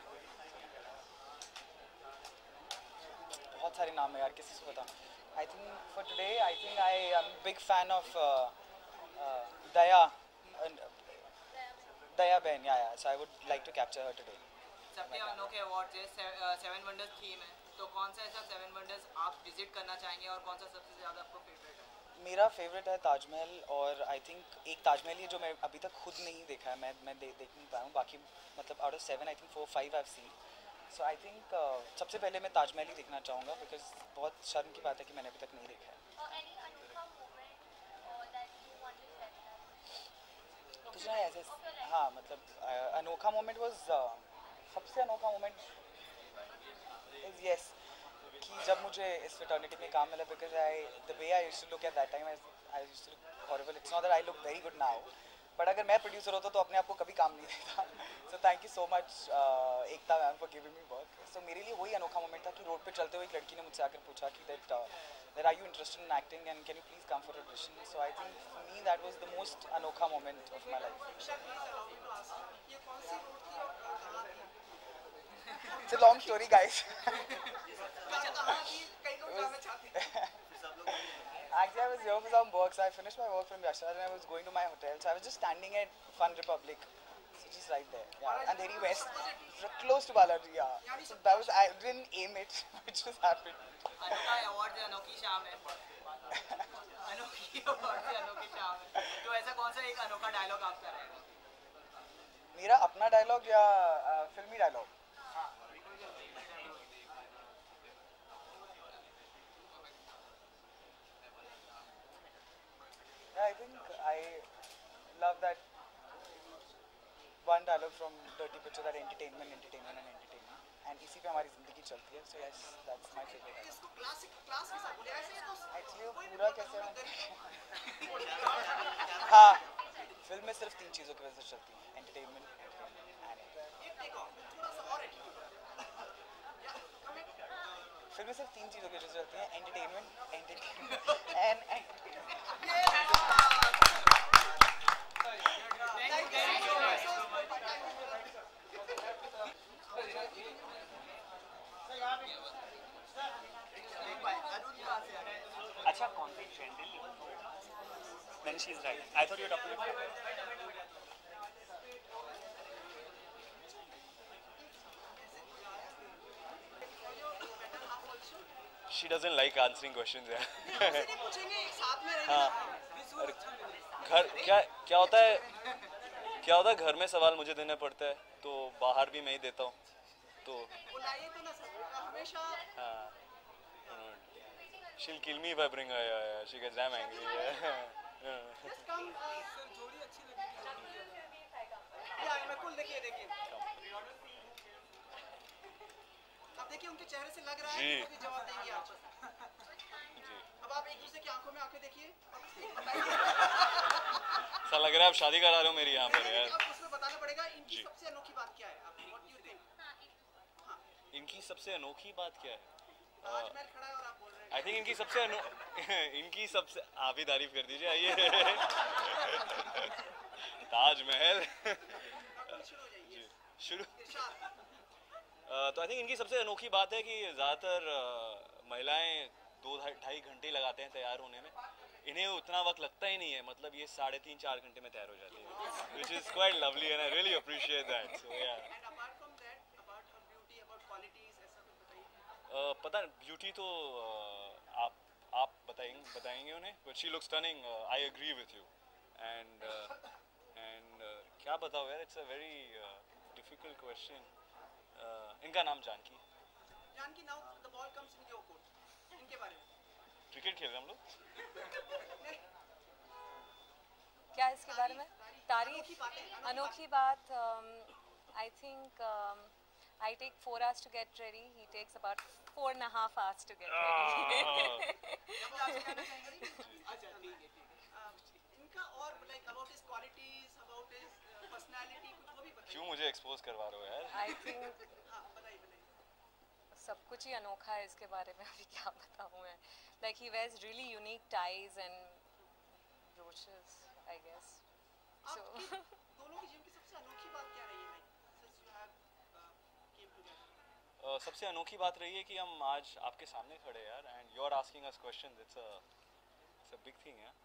बहुत सारे नाम है यार, किसी से बताऊं? I think for today I think I am big fan of Daya बहन, या so I would like to capture her today. सबके अनोखे अवार्ड्स है, 7 वंडर्स थीम है, तो कौन सा ऐसा 7 वंडर्स आप विजिट करना चाहेंगे और कौन सा सबसे ज़्यादा आपको फेवरेट है? मेरा फेवरेट है ताजमहल, और आई थिंक एक ताजमहल ही जो मैं अभी तक खुद नहीं देखा है, मैं देख नहीं पाया हूँ, बाकी मतलब out of 7 I think 4-5 I have seen, so I think सबसे पहले मैं ताजमहल ही देखना चाहूँगा, बिकॉज बहुत शर्म की बात है कि मैंने अभी तक नहीं देखा है। कुछ ना ऐसे, हाँ मतलब अनोखा मोमेंट वाज, सबसे अनोखा मोमेंट इज यस कि जब मुझे इस फ्रेटर्निटी में काम मिला, because the way I used to look at that time, I used to look horrible, it's not that I look very good now, but अगर मैं प्रोड्यूसर होता तो अपने आप को कभी काम नहीं देता। So thank you so much Ekta ma'am for giving me work. So मेरे लिए वही अनोखा मोमेंट था कि रोड पे चलते हुए एक लड़की ने मुझसे आकर पूछा कि that are you interested in acting and can you please come for audition. So I think for me that was the most अनोखा moment of my life. It's a long story, guys. Actually, I was here for some work, so I finished my work from Yashar and I was going to my hotel. So I was just standing at Fun Republic, which is right there. Yeah, Andheri West, close to Balaji. Yeah. So that was, I didn't aim it, it just happened. अनोखा award है, अनोखी शाम है, अनोखी award है, अनोखी शाम है, तो ऐसा कौन सा एक अनोखा डायलॉग आपका रहेगा? मेरा अपना डायलॉग या फिल्मी dialogue? Yeah, I think I love that one dialogue from Dirty Picture, that entertainment, entertainment and entertainment. And इसी पे हमारी ज़िंदगी चलती है. So yes, that's my favorite dialogue. इसको क्लास के साथ बोले ऐसे तो Actually वो पूरा कैसे हाँ, फिल्म में सिर्फ 3 चीज़ों की वजह से चलती है. Entertainment, entertainment and एक टेक ऑफ थोड़ा सा और एटीट्यूड फिल्म में सिर्फ 3 चीज़ों की वजह से चलती है. Entertainment, entertainment and अच्छा confidentially. Then she's right. I thought you were talking about. She doesn't like answering questions. Yeah. हाँ. घर क्या होता है घर में सवाल मुझे देने पड़ते हैं तो बाहर भी मैं ही देता हूँ तो हाँ. She'll kill me if I bring her. Yeah. She gets damn angry. अब देखिए उनके चेहरे से लग रहा है कि जवाब देंगे आप. अब आप एक दूसरे की आंखों में आंखें देखिए. ऐसा लग रहा है आप शादी करा रहे हो मेरी यहाँ पर यार. अब उसमें बताना पड़ेगा इनकी सबसे अनोखी बात क्या है. What do you think? इनकी सबसे अनोखी बात क्या है? ताजमहल खड़ा है और आप बोल रहे हैं. I think इनकी सबसे आप ही तारीफ कर दीजिए. आइए ताजमहल शुरू. तो आई थिंक इनकी सबसे अनोखी बात है कि ज़्यादातर महिलाएं 2-2.5 घंटे लगाते हैं तैयार होने में. इन्हें उतना वक्त लगता ही नहीं है. मतलब ये 3.5-4 घंटे में तैयार हो जाती है. Which is quite lovely and I really appreciate that. So yeah. And apart from that, about her beauty, about qualities, ऐसा कुछ बताइए. पता ब्यूटी तो आप बताएंगे उन्हें. But she looks stunning. I agree with you. And क्या बताओ यार. It's a very difficult question. इनका नाम Janaki. now the ball comes in your court. इनके बारे में. क्रिकेट खेल रहे हम लोग. क्या इसके बारे में? तारीफ अनोखी बात. I think I take 4 hours to get ready. He takes about 4.5 hours to get ready. इनका और like about his qualities, about his personality कुछ वो भी बताइए. क्यों मुझे एक्सपोज करवा रहे हो यार? I think सब कुछ ही अनोखा है इसके बारे में. अभी क्या बताऊँ मैं. Like he wears really unique ties and brooches, I guess. So दोनों की जीवन की सबसे अनोखी बात क्या रही है? Since you have came together. सबसे अनोखी बात रही है कि हम आज आपके सामने खड़े यार. And you are asking us questions. It's a big thing, yeah.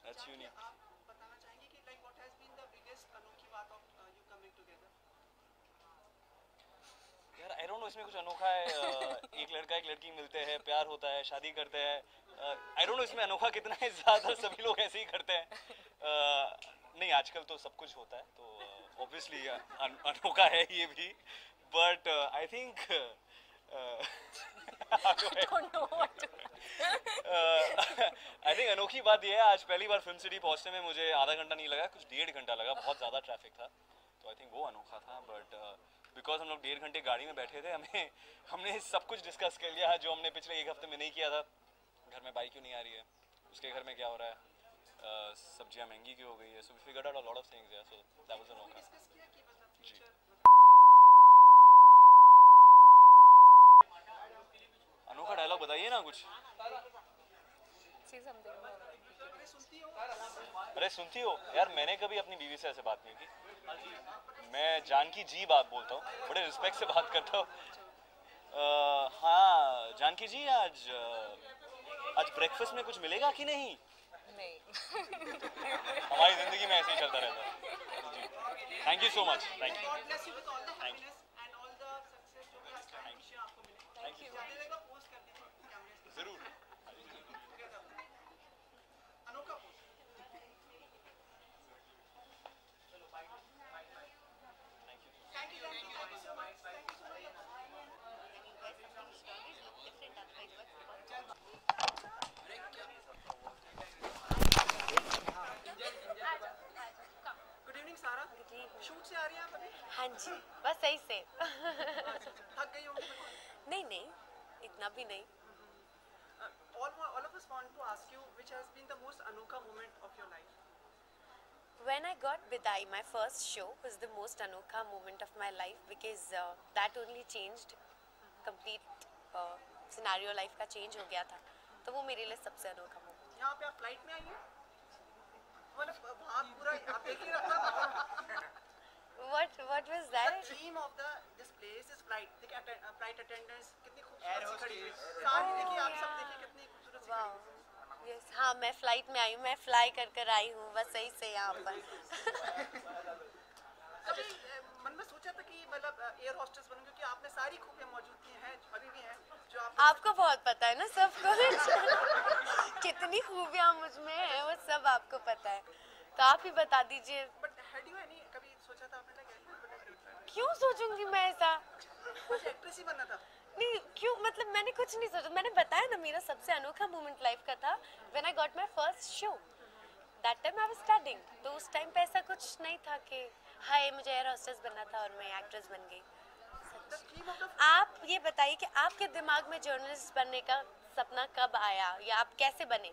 That's unique. आप बताना चाहेंगे कि like what has been the biggest अनोखी बात of you coming together? यार I don't know इसमें कुछ अनोखा है. एक लड़का एक लड़की मिलते हैं, प्यार होता है, शादी करते हैं. I don't know इसमें अनोखा कितना है. ज़्यादा सभी लोग ऐसे ही करते हैं. नहीं आजकल तो सब कुछ होता है तो obviously अनोखा है ये भी. But I think I think अनोखी बात ये है आज पहली बार फिल्म सिटी पहुंचने में मुझे आधा घंटा नहीं लगा, कुछ 1.5 घंटा लगा. बहुत ज़्यादा ट्रैफिक था तो आई थिंक वो अनोखा था. बट बिकॉज हम लोग 1.5 घंटे गाड़ी में बैठे थे हमने सब कुछ डिस्कस कर लिया जो हमने पिछले 1 हफ्ते में नहीं किया था. घर में बाइक क्यों नहीं आ रही है, उसके घर में क्या हो रहा है, सब्जियां महंगी क्यों हो गई है. So we figured out a lot of things. या सो दैट वाज अनोखा. जी अनोखा डायलॉग बताइए ना कुछ. see something more. अरे सुनती हो यार, मैंने कभी अपनी बीवी से ऐसे बात नहीं की। मैं जानकी जी बात बोलता हूँ, बड़े रिस्पेक्ट से बात करता हूँ। हाँ जानकी जी, आज ब्रेकफास्ट में कुछ मिलेगा कि नहीं? नहीं। हमारी जिंदगी में ऐसे ही चलता रहता है जी। Thank you so much. Thank you. जरूर। Good evening Sara. शूट से आ रही हैं आप अभी? हाँ जी, बस सही से। थक गई होंगी? नहीं, इतना भी नहीं। All of us want to ask you which has been the most अनोखा moment of your life. When I got Bidai, my first show was the most अनोखा moment of my life because that only changed complete scenario life का change हो गया था, तो वो मेरे लिए सबसे अनोखा moment। यहाँ पे आप फ्लाइट में आई हैं? मतलब वहाँ पूरा आप देख ही रखा था। What was that? The theme of this place is flight. देखिए flight attendants कितनी खूबसूरत सी खड़ी है। सारी देखिए आप सब देखिए कितनी खूबसूरत सी खड़ी है। Yes, हाँ मैं फ्लाइट में आई हूँ, मैं फ्लाई कर आई हूँ बस सही से यहाँ पर। कभी मन में सोचा था कि मतलब एयर होस्टेस बनूं, क्योंकि आपने सारी खूबियाँ मौजूद की हैं, अभी भी हैं, जो आपको बहुत पता है ना सब कुछ। कितनी खूबियाँ मुझ में हैं वो सब आपको पता है, तो आप ही बता दीजिए। But had you any कभी सोचा था आपने क्यों सोचूंगी मैं ऐसा? मुझे एक्ट्रेस ही बनना था। नहीं क्यों, मतलब मैंने कुछ नहीं सोचा, मैंने बताया ना मेरा सबसे अनोखा मोमेंट लाइफ का था when I got my first show. That time I was studying, तो उस टाइम पे ऐसा कुछ नहीं था कि हाय मुझे एयर होस्टेस बनना था और मैं एक्ट्रेस बन गई। आप ये बताइए कि आपके दिमाग में जर्नलिस्ट बनने का सपना कब आया या आप कैसे बने?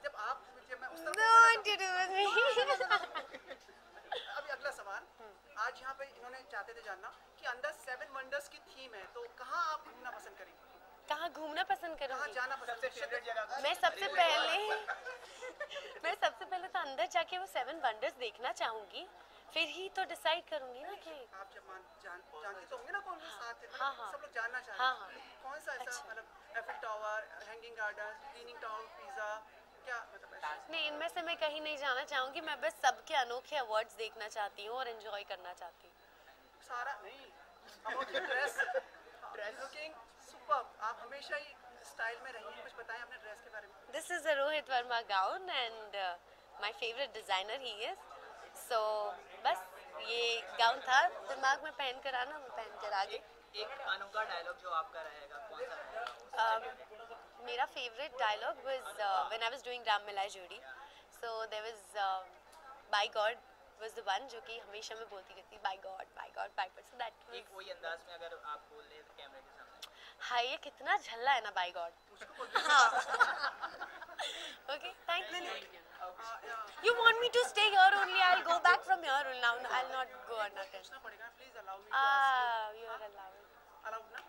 जब मैं उस अभी अगला सवाल, आज यहाँ पे इन्होंने चाहते थे जानना कि अंदर 7 वंडर्स की थीम है, तो कहाँ आप घूमना पसंद करेंगे? कहाँ घूमना पसंद करूँगी? कहाँ जाना पसंद? फेवरेट जगह? मैं सबसे पहले तो अंदर जाके वो 7 वंडर्स देखना चाहूंगी, फिर ही तो डिसाइड करूंगी ना कि आप जब जानती तो होंगे ना कौन से साथ है, हाँ। सब लोग जानना चाह रहे हैं कौन सा ऐसा, मतलब Eiffel tower, hanging garden, leaning tower, pizza, क्या मतलब ऐसा? नहीं, इनमें से मैं कहीं नहीं जाना चाहूंगी, मैं बस सबके अनोखे अवार्ड्स देखना चाहती हूँ और एंजॉय करना चाहती हूँ। सारा नहीं, ड्रेस लुकिंग सुपर्ब, आप हमेशा ही स्टाइल में रही हैं, कुछ बताएं अपने ड्रेस के बारे में। This is a Rohit Verma gown and my favorite designer he is. So बस ये गाउन था, दिमाग में पहन कर आना, मैं पहन कर आ गई। एक अनोखा डायलॉग जो आपका रहेगा कौन सा रहेगा? मेरा favorite dialogue was when I was doing Ram Milai Jodi. So there was by God was the one जो कि हमेशा मैं बोलती रहती by God, by God, by God. So that was एक वही अंदाज में अगर आप बोल रहे हैं कैमरे के सामने। हाँ, ये कितना झल्ला है ना by God। हाँ। Okay, thank you. You want me to stay here only? I'll go back from here only. Now I'll not go another. Please allow me to ask you. You are allowed. Allowed ना?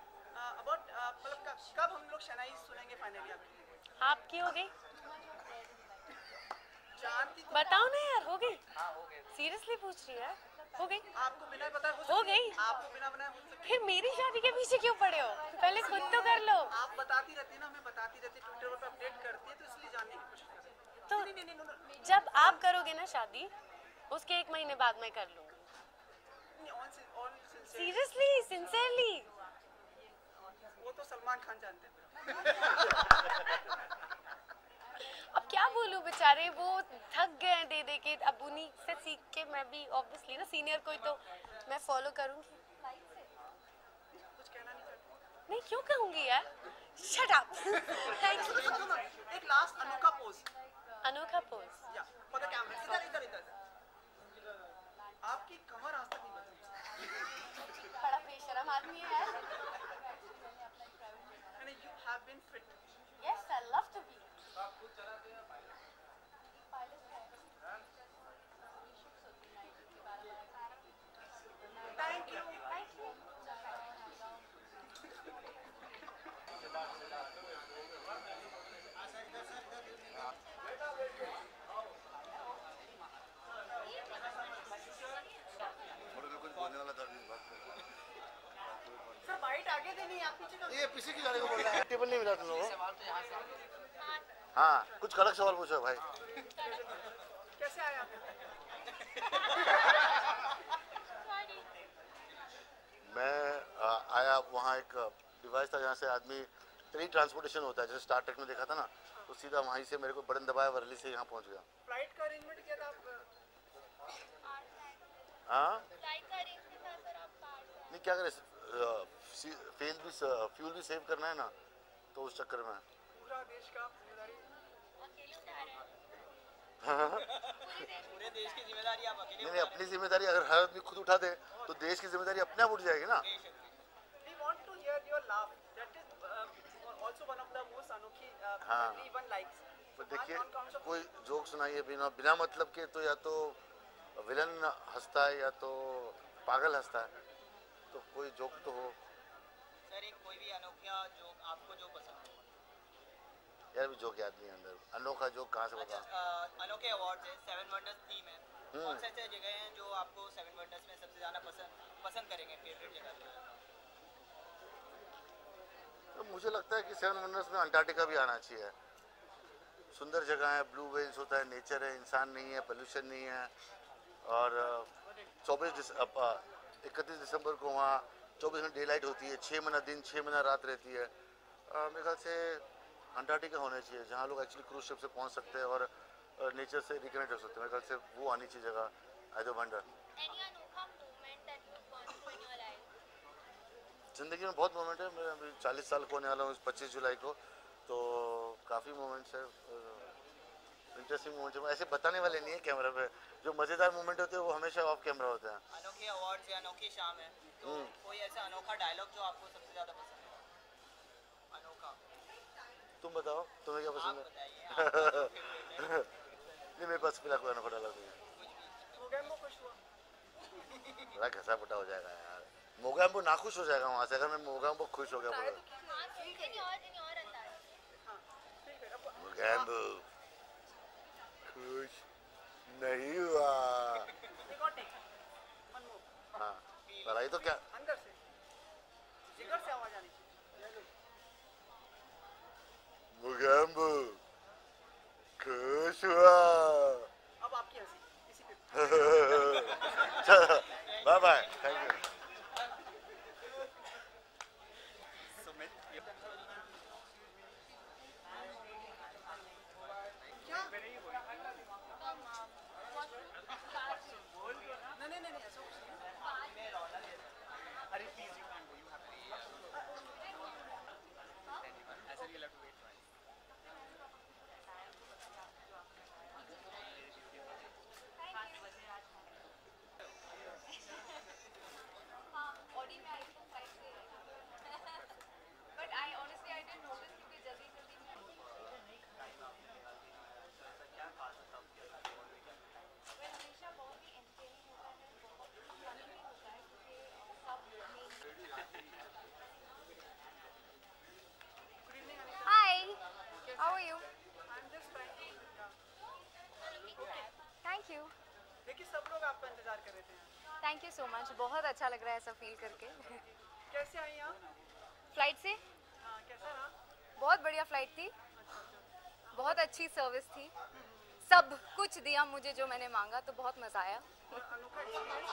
About मतलब कब हम लोग शनाई सुनेंगे finally आपकी? आपकी हो गई? जानती तो बताओ ना यार, हो गई? हाँ हो गई। Seriously पूछ रही है? हो गई? आपको बिना बताए हो गई? आपको बिना बनाए हो सकती? फिर मेरी शादी के पीछे क्यों पड़े हो? पहले खुद तो कर लो। आप बताती रहती है ना, हमें बताती रहती है, ट्विटर पे अपडेट करती है, तो इसलिए जानने की कोशिश करती है। तो नहीं, जब आप करोगे ना शादी, उसके 1 महीने बाद मैं कर लूंगी। Seriously, sincerely. वो तो सलमान खान जानते हैं। अब क्या बोलूं, बेचारे वो थक गए दे दे के, अब उन्हीं से सीख के मैं भी ऑब्वियसली ना सीनियर कोई तो मैं फॉलो करूंगी। कुछ कहना नहीं चाहती? नहीं, क्यों कहूंगी यार? Shut up. Thank you. एक लास्ट अनोखा पोज। अनोखा पोज। या फॉर द कैमरा। इधर। आपकी कमर आज तक नहीं बदली। बड़ा बेशरम आदमी है यार। And you have been fit. Yes, I love to be. Thank you. Thank you. ये पीछे की गाड़ी को बोल रहा है, टेबल नहीं मिला तुम लोगों को? हाँ, कुछ अलग सवाल पूछो भाई। कैसे आया? मैं आया, वहाँ एक डिवाइस था जहाँ से आदमी टेली ट्रांसपोर्टेशन होता है, जैसे स्टार ट्रेक में देखा था ना, तो सीधा वहीं से मेरे को बटन दबाया, वर्ली से यहाँ पहुँच गया। फ्लाइट का अरेंजमेंट किया था आप? हाँ? नहीं, क्या करें, फ्यूल भी सेव करना है ना, तो उस चक्कर में। पूरा देश का जिम्मेदारी पूरे देश की जिम्मेदारी आप अकेले नहीं, अपनी जिम्मेदारी अगर हर आदमी खुद उठा दे तो देश की जिम्मेदारी अपने आप उठ जाएगी ना। We want to hear your laugh. That is also one of the most अनोखी everyone likes. तो देखिए, कोई जोक सुनाइए बिना मतलब के, तो या तो विलन हंसता है या तो पागल हंसता है, तो कोई जोक तो हो। सर एक कोई भी अनोखा जोक आपको जो पसंद हो। यार भी जोक याद नहीं है अंदर, अनोखा जोक कहाँ से बताऊं? अनोखे अवार्ड है, 7 वंडर्स थीम है, कौन से ऐसे जगह हैं जो आपको 7 वंडर्स में सबसे ज़्यादा पसंद करेंगे, फेवरेट जगह? तो मुझे लगता है कि 7 वंडर्स में अंटार्कटिका भी आना चाहिए। सुंदर जगह है, ब्लू वेल्स होता है, नेचर है, इंसान नहीं है, पोल्यूशन नहीं है, और 31 दिसंबर को वहाँ 24 घंटे डे लाइट होती है, 6 महीना दिन 6 महीना रात रहती है। मेरे ख्याल से अंटार्कटिका होना चाहिए, जहाँ लोग एक्चुअली क्रूज शिप से पहुँच सकते हैं और नेचर से रिकनेक्ट हो सकते हैं। मेरे ख्याल से वो आनी चाहिए जगह, एज अ वंडर। ज़िंदगी में बहुत मोमेंट है, मैं अभी 40 साल को होने वाला हूँ 25 जुलाई को, तो काफ़ी मोमेंट्स है, इंटरेस्टिंग मोमेंट्स है। ऐसे बताने वाले नहीं है कैमरा पे, जो मज़ेदार मोमेंट होते हैं वो हमेशा ऑफ कैमरा होते हैं। अनोखे अवार्ड्स या अनोखी शाम है, तो कोई ऐसा अनोखा डायलॉग जो आपको सबसे ज़्यादा पसंद है? अनोखा तुम बताओ, तुम्हें क्या पसंद है? नहीं, मेरे पास फिलहाल कोई अनोखा डायलॉग नहीं है। बड़ा घसा पुटा हो जाएगा यार, मोगैम्बो नाखुश हो जाएगा वहाँ से अगर मैं मोगैम्बो खुश हो गया। मोगैम्बो खुश नहीं हुआ। हाँ, लड़ाई तो क्या अंदर से जिगर से आवाज आनी चाहिए। मोगैम्बो खुश हुआ। अब आपकी हंसी इसी पे। चलो, bye bye, thank you. How are you? I'm just trying to. Thank you. देखिए सब लोग आपका इंतजार कर रहे थे। Thank you so much. बहुत अच्छा लग रहा है ऐसा फील करके। कैसे आई आप? फ्लाइट से? हाँ, कैसा रहा? बहुत बढ़िया फ्लाइट थी, बहुत अच्छी सर्विस थी, सब कुछ दिया मुझे जो मैंने मांगा, तो बहुत मजा आया। अनोखा एक्सपीरियंस?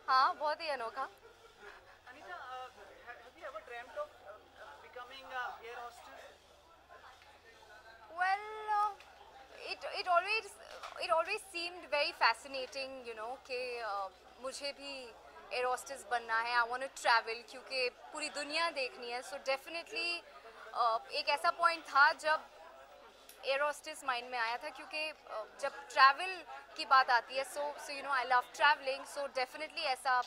हाँ, बहुत ही अनोखा। Anita, have you ever dreamt of becoming an air hostess? Well, it always seemed very fascinating, you know, कि मुझे भी एयर होस्टेस बनना है। I want to travel क्योंकि पूरी दुनिया देखनी है। So definitely एक ऐसा पॉइंट था जब एयर होस्टेस माइंड में आया था, क्योंकि जब ट्रैवल की बात आती है, so you know I love traveling, so definitely ऐसा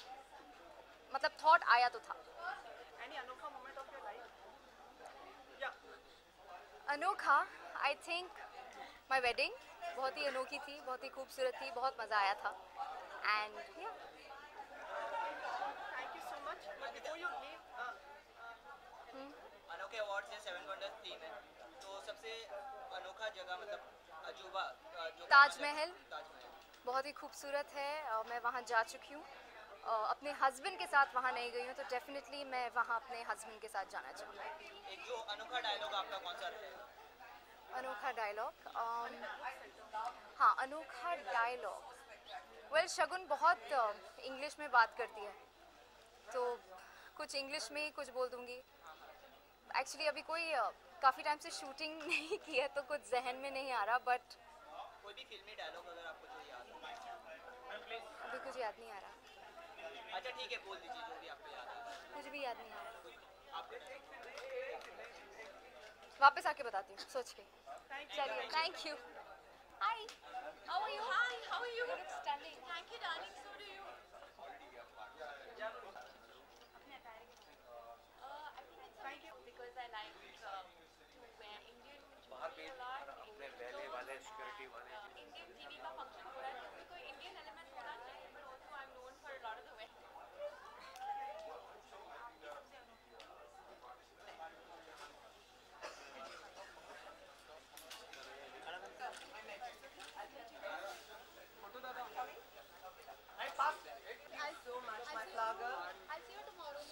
मतलब थॉट आया तो था। Any अनोखा moment of your life? Yeah. अनोखा, I think my wedding बहुत ही अनोखी थी, बहुत ही खूबसूरत थी, बहुत मज़ा आया था। And yeah. Thank you so much. But before you leave, अनोखे अवार्ड्स है, 7 वंडर्स थीम है, तो सबसे अनोखा जगह मतलब अजूबा जो ताजमहल बहुत ही खूबसूरत है, मैं वहाँ जा चुकी हूँ। अपने हस्बैंड के साथ वहाँ नहीं गई हूँ, तो डेफिनेटली मैं वहाँ अपने हस्बैंड के साथ जाना चाहूँगी। एक जो अनोखा डायलॉग आपका कौन सा रहेगा? अनोखा डायलॉग, हाँ अनोखा डायलॉग, वेल शगुन बहुत इंग्लिश में बात करती है, तो कुछ इंग्लिश में ही कुछ बोल दूँगी। एक्चुअली अभी कोई काफ़ी टाइम से शूटिंग नहीं की है, तो कुछ जहन में नहीं आ रहा, बट कोई भी फिल्मी डायलॉग अगर आपको जो याद हो? अभी कुछ याद नहीं आ रहा। अच्छा ठीक है, बोल दीजिए जो भी आपको याद है। कुछ भी याद नहीं आ रहा, वापस आके बताती हूँ सोच के। चलिए, thank you. Hi, how are you? Hi, how are you? Stunning. Thank you darling, so do you. Thank you because I like to wear Indian jewelry a lot. अपने पहले वाले सिक्योरिटी वाले Indian TV का function हो रहा है, तो उसमें कोई Indian element होना चाहिए, but also I'm known for a lot of the West.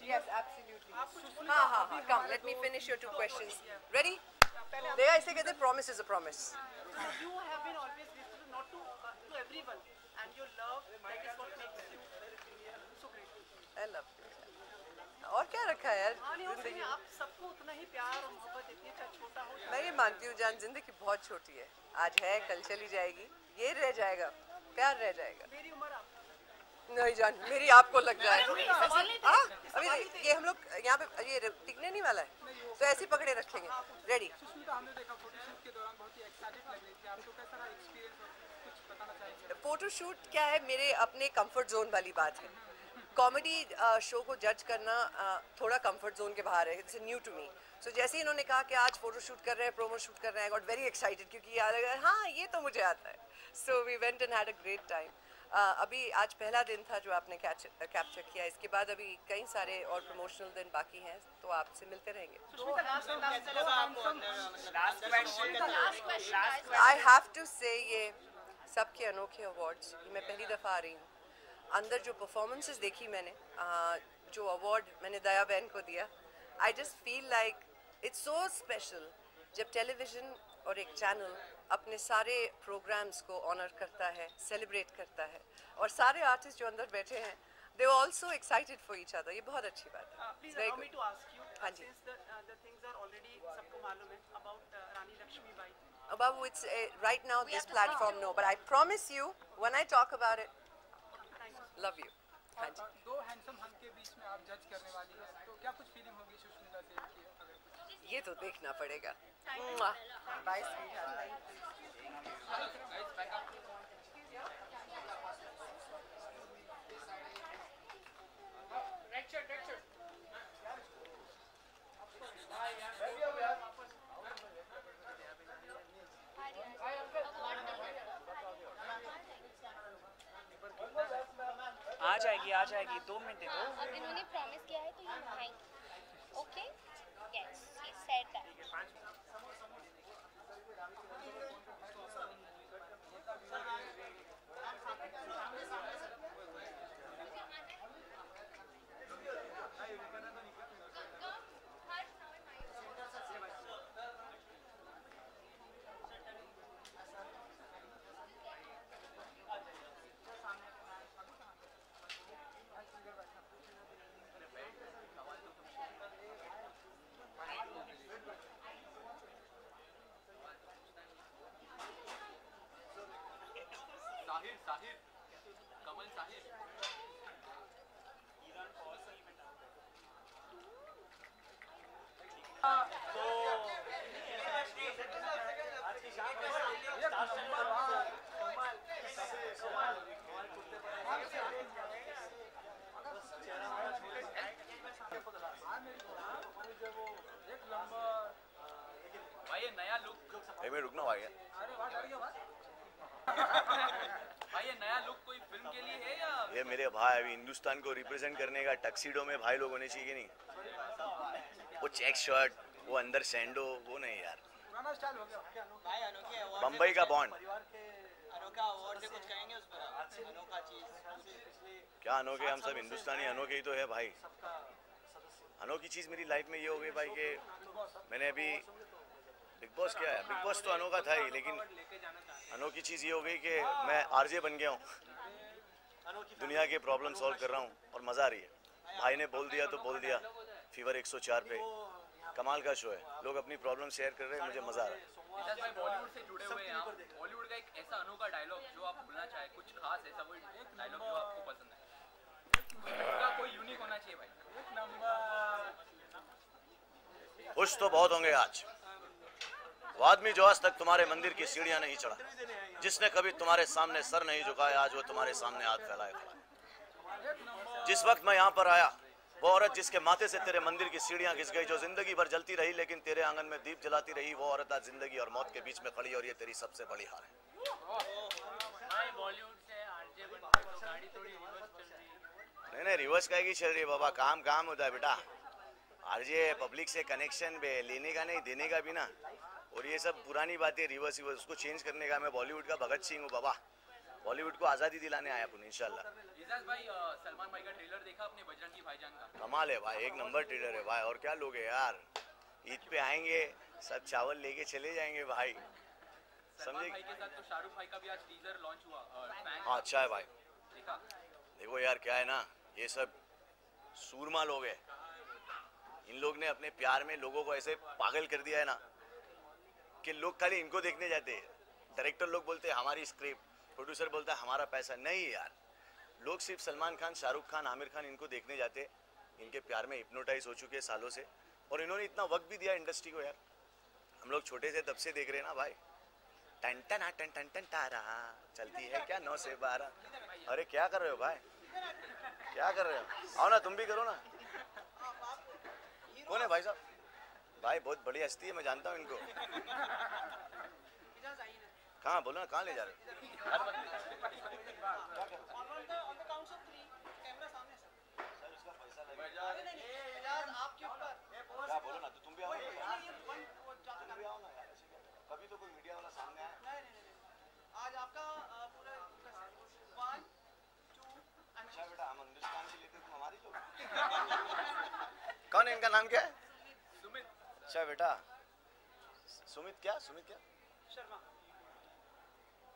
Yes, absolutely. हाँ, come. Let me finish your two questions. Ready? देखा, इसे कहते हैं promise is a promise. You have been always listening not to everyone, and your love that is what makes you so great. I love you. और क्या रखा है यार जिंदगी में? आप सबको उतना ही प्यार और मोहब्बत इतनी छोटा हो। मैं ये मानती हूँ जान, जिंदगी बहुत छोटी है, आज है कल चली जाएगी, ये रह जाएगा, प्यार रह जाएगा। मेरी उम्र आप नहीं जान, मेरी आपको लग जाए। अभी ये हम लोग यहाँ पे ये टिकने नहीं वाला है, तो ऐसे पकड़े रखेंगे। रेडी? सुष्मिता, हमने देखा फोटोशूट के दौरान बहुत ही एक्साइटेड लग रही थी, आपको कैसा रहा एक्सपीरियंस और कुछ बताना चाहेंगे? फोटोशूट क्या है, मेरे अपने कंफर्ट जोन वाली बात है। कॉमेडी शो को जज करना थोड़ा कंफर्ट जोन के बाहर है, इट्स न्यू टू मी। सो जैसे ही इन्होंने कहा कि आज फोटो शूट कर रहे हैं, प्रोमो शूट कर रहे हैं, आई गॉट वेरी एक्साइटेड, क्योंकि यार हाँ ये तो मुझे आता है। So we went and had a great time. अभी आज पहला दिन था जो आपने कैप्चर किया, इसके बाद अभी कई सारे और प्रमोशनल दिन बाकी हैं, तो आपसे मिलते रहेंगे। आई हैव टू से ये सबके अनोखे अवार्ड्स, मैं पहली दफ़ा आ रही हूँ। अंदर जो परफॉर्मेंसेस देखी मैंने, जो अवार्ड मैंने दया बहन को दिया, I just feel like it's so special जब टेलीविज़न और एक चैनल अपने सारे प्रोग्राम्स को ऑनर करता है, सेलिब्रेट करता है, और सारे आर्टिस्ट जो अंदर बैठे हैं, they are also excited for each other. ये बहुत अच्छी बात है। Please allow me to ask you, हाँ जी। since the things are already सबको मालूम है about Rani Lakshmibai. About which right now this platform no, but I promise you when I talk about it, love you. हाँ जी। दो handsome hunk के बीच में आप जज करने वाली हैं, तो क्या कुछ फीलिंग होगी सुष्मिता से कि अगर कुछ? ये तो देखना पड़ेगा। बाय आ जाएगी 2 मिनट दे दो। अब इन्होंने प्रॉमिस किया है तो ये निभाएंगे। Okay? Yes, he said that. Sahir Kamal Sahir भाई ये नया लुक मैं रुकना भाई भाई ये नया लुक कोई फिल्म के लिए है या ये मेरे भाई अभी हिंदुस्तान को रिप्रेजेंट करने का टक्सीडो में भाई लोग होने चाहिए कि नहीं? वो चेक शर्ट, वो अंदर सैंडो, वो नहीं यार। पुराना स्टाइल हो गया। बम्बई का बॉन्ड। अनोखा अवार्ड से कुछ कहेंगे उस पर? अनोखा चीज क्या अनोखे, हम सब हिंदुस्तानी अनोखे ही तो है भाई। अनोखी चीज़ मेरी लाइफ में ये हो गई भाई कि मैंने अभी बिग बॉस क्या है, बिग बॉस तो अनोखा था ही, लेकिन अनोखी चीज़ ये हो गई कि मैं आरजे बन गया हूँ, दुनिया के प्रॉब्लम सॉल्व कर रहा हूँ और मज़ा आ रही है। भाई ने बोल दिया तो बोल दिया, फीवर 104 पे कमाल का शो है, लोग अपनी प्रॉब्लम शेयर कर रहे हैं, मुझे मज़ा आ रहा है। निशात भाई बॉलीवुड से जुड़े हुए हैं आप, बॉलीवुड का एक ऐसा अनोखा डायलॉग जो आप बोलना चाहे, कुछ खास ऐसा कोई डायलॉग जो आपको पसंद है, उसका कोई यूनिक होना चाहिए भाई। खुश तो बहुत होंगे आज वो आदमी जो आज तक तुम्हारे मंदिर की सीढ़ियां नहीं चढ़ा, जिसने कभी तुम्हारे सामने सर नहीं झुकाया, आज वो तुम्हारे सामने हाथ फैलाए खड़ा। जिस वक्त मैं यहाँ पर आया, वो औरत जिसके माथे से तेरे मंदिर की सीढ़ियां घिस गई, जो जिंदगी भर जलती रही लेकिन तेरे आंगन में दीप जलाती रही, वो औरत आज जिंदगी और मौत के बीच में खड़ी, और ये तेरी सबसे बड़ी हार है। बॉलीवुड से आरजे बन गए तो गाड़ी थोड़ी रिवर्स चल रही है। नहीं रिवर्स कहेगी चल रही है बाबा, काम काम होता है बेटा। आरजे पब्लिक से कनेक्शन पे लेने का नहीं देने का भी ना, और ये सब पुरानी बातें रिवर्स उसको चेंज करने का। मैं बॉलीवुड का भगत सिंह हूँ बाबा, बॉलीवुड को आज़ादी दिलाने आया अपन इंशाल्लाह। इजाज भाई सलमान भाई का ट्रेलर देखा आपने बजरंगी भाईजान का? कमाल है भाई, एक नंबर ट्रेलर है भाई। और क्या लोग है यार, ईद पे आएंगे सब चावल लेके चले जाएंगे भाई, समझे। भाई के साथ तो शाहरुख भाई का भी आज टीजर लॉन्च हुआ। हाँ अच्छा है भाई। देखा? देखो यार क्या है ना, ये सब सूरमा लोग है, इन लोग ने अपने प्यार में लोगों को ऐसे पागल कर दिया है ना कि लोग खाली इनको देखने जाते हैं। डायरेक्टर लोग बोलते हैं हमारी स्क्रिप्ट, प्रोड्यूसर बोलता है हमारा पैसा। नहीं यार, लोग सिर्फ सलमान खान, शाहरुख खान, आमिर खान इनको देखने जाते, इनके प्यार में हिप्नोटाइज हो चुके हैं सालों से, और इन्होंने इतना वक्त भी दिया इंडस्ट्री को यार। हम लोग छोटे से तब से देख रहे हैं ना भाई, टन टन टन टन टन तारा चलती है क्या 9 से 12। अरे क्या कर रहे हो भाई, क्या कर रहे हो, आओ ना तुम भी करो ना। कौन है भाई साहब? भाई बहुत बड़ी हस्ती है, मैं जानता हूँ इनको। कहाँ बोलो ना, कहाँ ले जा रहे हो? क्या बोलो ना, तो तुम भी आओ ना यार, कभी तो कोई मीडिया वाला सामने आया। आज आपका पूरा 1 2 अच्छा बेटा, हम हिंदुस्तान से लेते, तुम हमारी लोग। कौन है, इनका नाम क्या है? सुमित। अच्छा बेटा, सुमित क्या, सुमित क्या? शर्मा।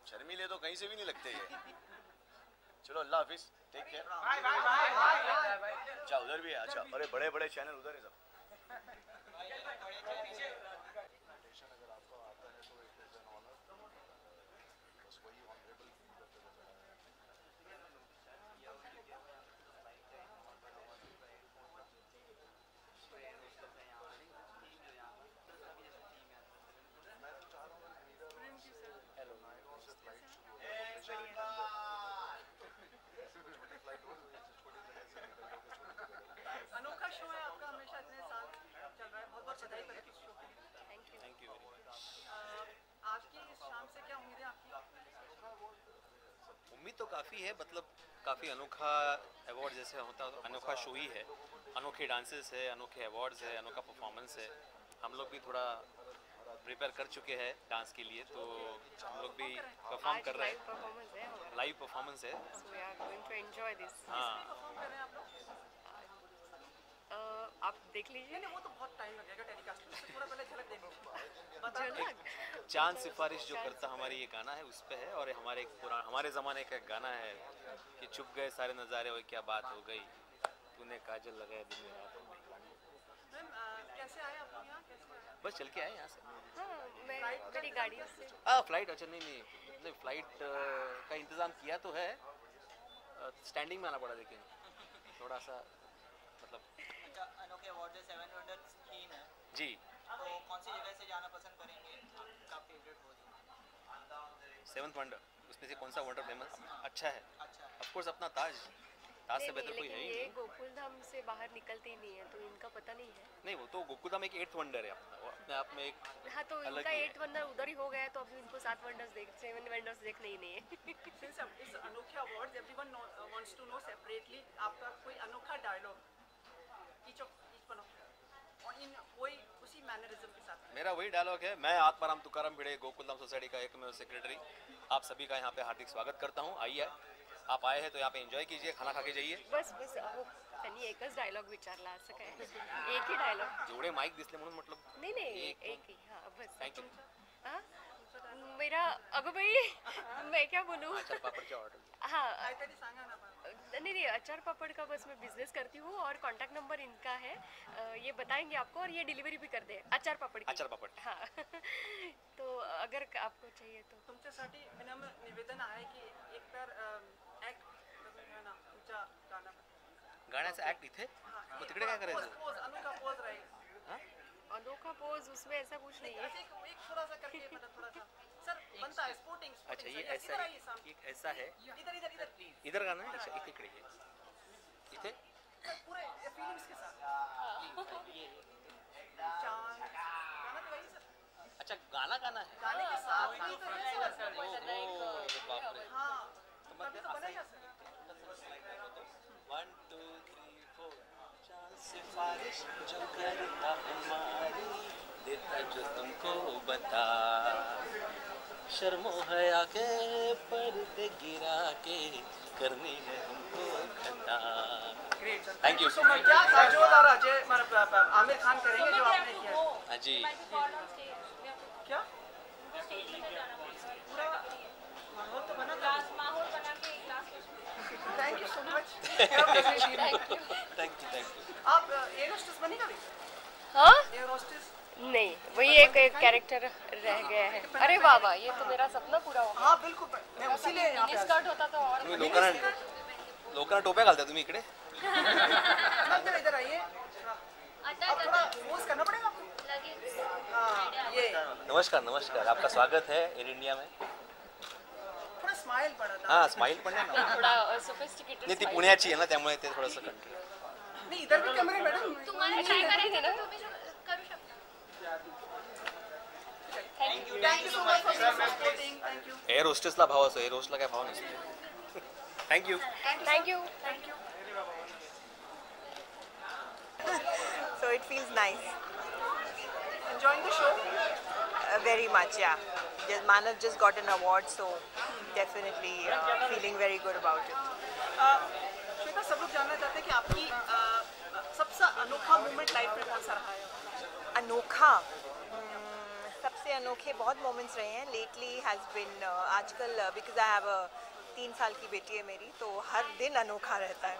शर्मीले तो कहीं से भी नहीं लगते ये। चलो अल्लाह हाफिज, टेक केयर। अच्छा उधर भी है, अच्छा। अरे बड़े बड़े चैनल उधर है सब। अनोखा शो है आपका, हमेशा इतने साल चल रहा है, बहुत बहुत बधाई पहले इस शो के लिए। Thank you very much. आज की इस शाम से क्या उम्मीदें आपकी? उम्मीद तो काफ़ी है, मतलब काफ़ी अनोखा अवार्ड जैसे होता है, अनोखा शो ही है, अनोखे डांसेस है, अनोखे अवार्ड्स है, अनोखा परफॉर्मेंस है। हम लोग भी थोड़ा प्रिपेयर कर चुके हैं डांस के लिए, तो हम लोग भी परफॉर्म कर रहे हैं, लाइव परफॉर्मेंस है। हाँ आप देख लीजिए। नहीं वो तो बहुत टाइम लगेगा टेलीकास्ट में, थोड़ा पहले झलक देंगे। चांद सिफारिश जो करता हमारी ये गाना है उस पे है, और हमारे हमारे ज़माने का गाना है कि छुप गए सारे नज़ारे, वो क्या बात हो गई, तूने काजल लगाया दिन में रात में। मैम कैसे आए आप यहाँ, कैसे आए? बस चल के आए यहाँ से। मैं मेरी गाड़ी से। फ्लाइट, अच्छा नहीं फ्लाइट का इंतज़ाम किया तो है, स्टैंडिंग में आना पड़ा, लेकिन थोड़ा सा मतलब। अनोखे अवार्ड है, 7 वंडर्स थीम है जी, तो कौन सी जगह से जाना पसंद करेंगे, आपका फेवरेट हो? 7th वंडर, उसमें से कौन सा वंडर फेमस अच्छा है? ऑफ कोर्स अपना ताज से बेहतर कोई है ही नहीं। गोकुल धाम से बाहर निकलते ही नहीं है, तो इनका पता नहीं है। नहीं वो तो गोकुल धाम एक 8th वंडर है अपना, वो अपने आप में एक। हाँ तो इनका 8th वंडर उधर ही हो गया है, तो अभी इनको 7 वंडर्स 7 वंडर्स देखने ही नहीं है। Since इस अनोखे award everyone wants to know separately, आपका कोई अनोखा डायलॉग ईच वन ऑफ, और इन वही उसी उसी मैनरिज्म के साथ? मेरा वही डायलॉग है, मैं आत्माराम तुकाराम भिड़े गोकुलधाम सोसाइटी का एकमेव सेक्रेटरी आप सभी का यहाँ पे हार्दिक स्वागत करता हूँ. आइए, आप आए हैं तो यहाँ पे एंजॉय कीजिए, खाना खा के जाइए. बस बस अहो त्यांनी एकच डायलॉग विचारला असं काय एक ही डायलॉग जेवढे माईक दिसले म्हणून म्हटलं नाही एक ही हाँ बस थँक्यू. हाँ मेरा अगं बाई मैं क्या बोलूँ अचार पापड़च्या ऑर्डर. हाँ नहीं अचार पापड़ का बस मैं बिजनेस करती हूँ और कांटेक्ट नंबर इनका है ये बताएंगे आपको और ये डिलीवरी भी कर दे अचार पापड़ की. अचार पापड़ हाँ तो अगर आपको चाहिए तो तुमच्यासाठी निवेदन आहे की एक तर ऍक्ट करून ना तुमच्या गाण्याचा ऍक्ट इथे मग तिकडे काय करायचं? पोज अनोखा पोज रहेगा. अनोखा पोज उसमें ऐसा कुछ नहीं है. एक थोड़ा सा करके मतलब थोड़ा सा सर बनता है स्पोर्टिंग. अच्छा ये ऐसा एक ऐसा है. इधर इधर इधर प्लीज. इधर गाना है. अच्छा इथे इकडे इथे पूरे फीलिंग्स के साथ. चांद गाना तो वही सर. अच्छा गाना गाना है. गाने के साथ भी तो है सर. बाप रे. हाँ तभी तो बनेगा सर. 1 2 3 4 चांद सिफारिश जो करता हमारी देता जो तुमको बता शर्मो हया के पर्दे गिरा के करनी है हमको खता. Thank you. क्या काजोल और अजय आमिर खान करेंगे जो आपने किया? हाँ जी. क्या पूरा माहौल तो बना के thank you so much. Thank you. आप एयर होस्टेस बनी कभी? हाँ एयर होस्टेस नहीं वही एक कैरेक्टर रह गया है. अरे वाह वाह ये तो मेरा सपना पूरा हो गया. हाँ बिल्कुल मैं उसीलिए यहाँ पे स्कर्ट होता तो और लोकांना टोप्या घालता तुम्ही इकडे. इधर आइए. अब थोड़ा पोज करना पड़ेगा आपको. हाँ ये नमस्कार आपका स्वागत है एयर इंडिया में. थोड़ा स्माइल पड़ा था. हाँ स्माइल पण ना थोड़ा सोफिस्टिकेटेड. नाही ती पुण्याची आहे ना त्यामुळे ते थोडंसं कंट्रोल. नहीं इधर भी कैमरे मैडम तुम्हाला ट्राय करायचं ना तुम्ही करू शकता. Thank you so much for supporting. Thank you. Air होस्टेसला भाव असतो, एअर होस्टला काय भाव नसतो. Thank you. Thank you. So it feels nice. Enjoying the show? Very much, yeah. Manav just got an award, so definitely feeling very good about it. Shweta सब लोग जानना चाहते हैं कि आपकी सबसे अनोखा मोमेंट लाइफ में कौन सा रहा है? अनोखा सबसे अनोखे बहुत मोमेंट्स रहे हैं. लेटली हैज़ बिन आजकल बिकॉज आई हैव 3 साल की बेटी है मेरी, तो हर दिन अनोखा रहता है.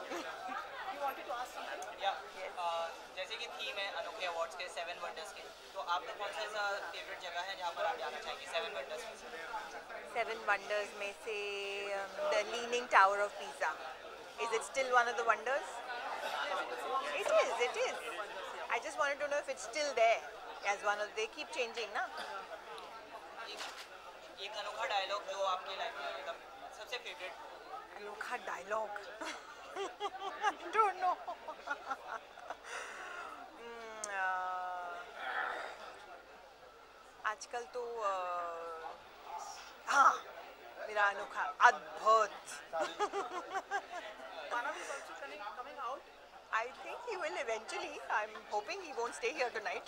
जैसे कि थीम है अनोखे अवार्ड्स के 7 वंडर्स के, तो आपका कौन सा ऐसा फेवरेट जगह है जहाँ पर आप जाना चाहेंगे 7 वंडर्स में से? 7 wonders में से the Leaning Tower of Pisa. Is it still one of the wonders? It is. I just wanted to know if it's still there as one of. They keep changing, ना? एक अनोखा dialogue जो आपकी life में मतलब सबसे favourite. अनोखा dialogue. I don't know. आजकल तो हाँ मेरा अनोखा अद्भुत. I think he will eventually. I'm hoping he won't stay here tonight.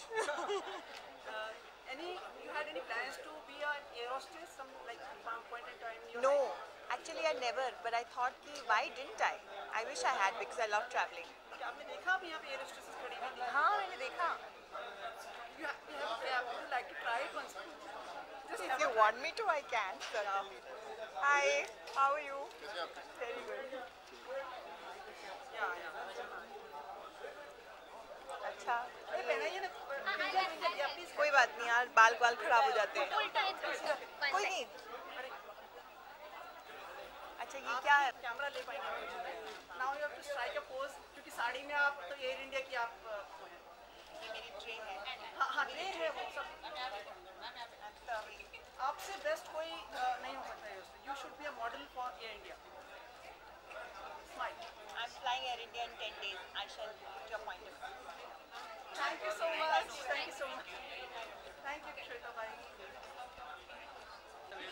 You had any plans to be an air hostess some like some point in time in your No, life? actually I never. But I thought कि why didn't I? I wish I had because I love traveling. क्या आपने देखा अभी यहाँ पे air hostesses खड़ी हुई? हाँ मैंने देखा. Would you like to try it once? If you want me to, I can. Certainly. Hi, how are you? Very good. अच्छा. कोई बात नहीं यार, बाल खराब हो जाते हैं. कोई नहीं. अच्छा ये क्या है? कैमरा ले पाएंगे. Now you have to strike a pose क्योंकि साड़ी में आप तो एयर इंडिया की आप ये मेरी ट्रे है. हाँ ट्रे है वो सब. आपसे बेस्ट कोई नहीं हो सकता है. You should be a model for Air India. Smile. I'm flying Air India in 10 days. I shall put your point of view. Thank you so much. Thank you so much. Thank you, Shweta bhai.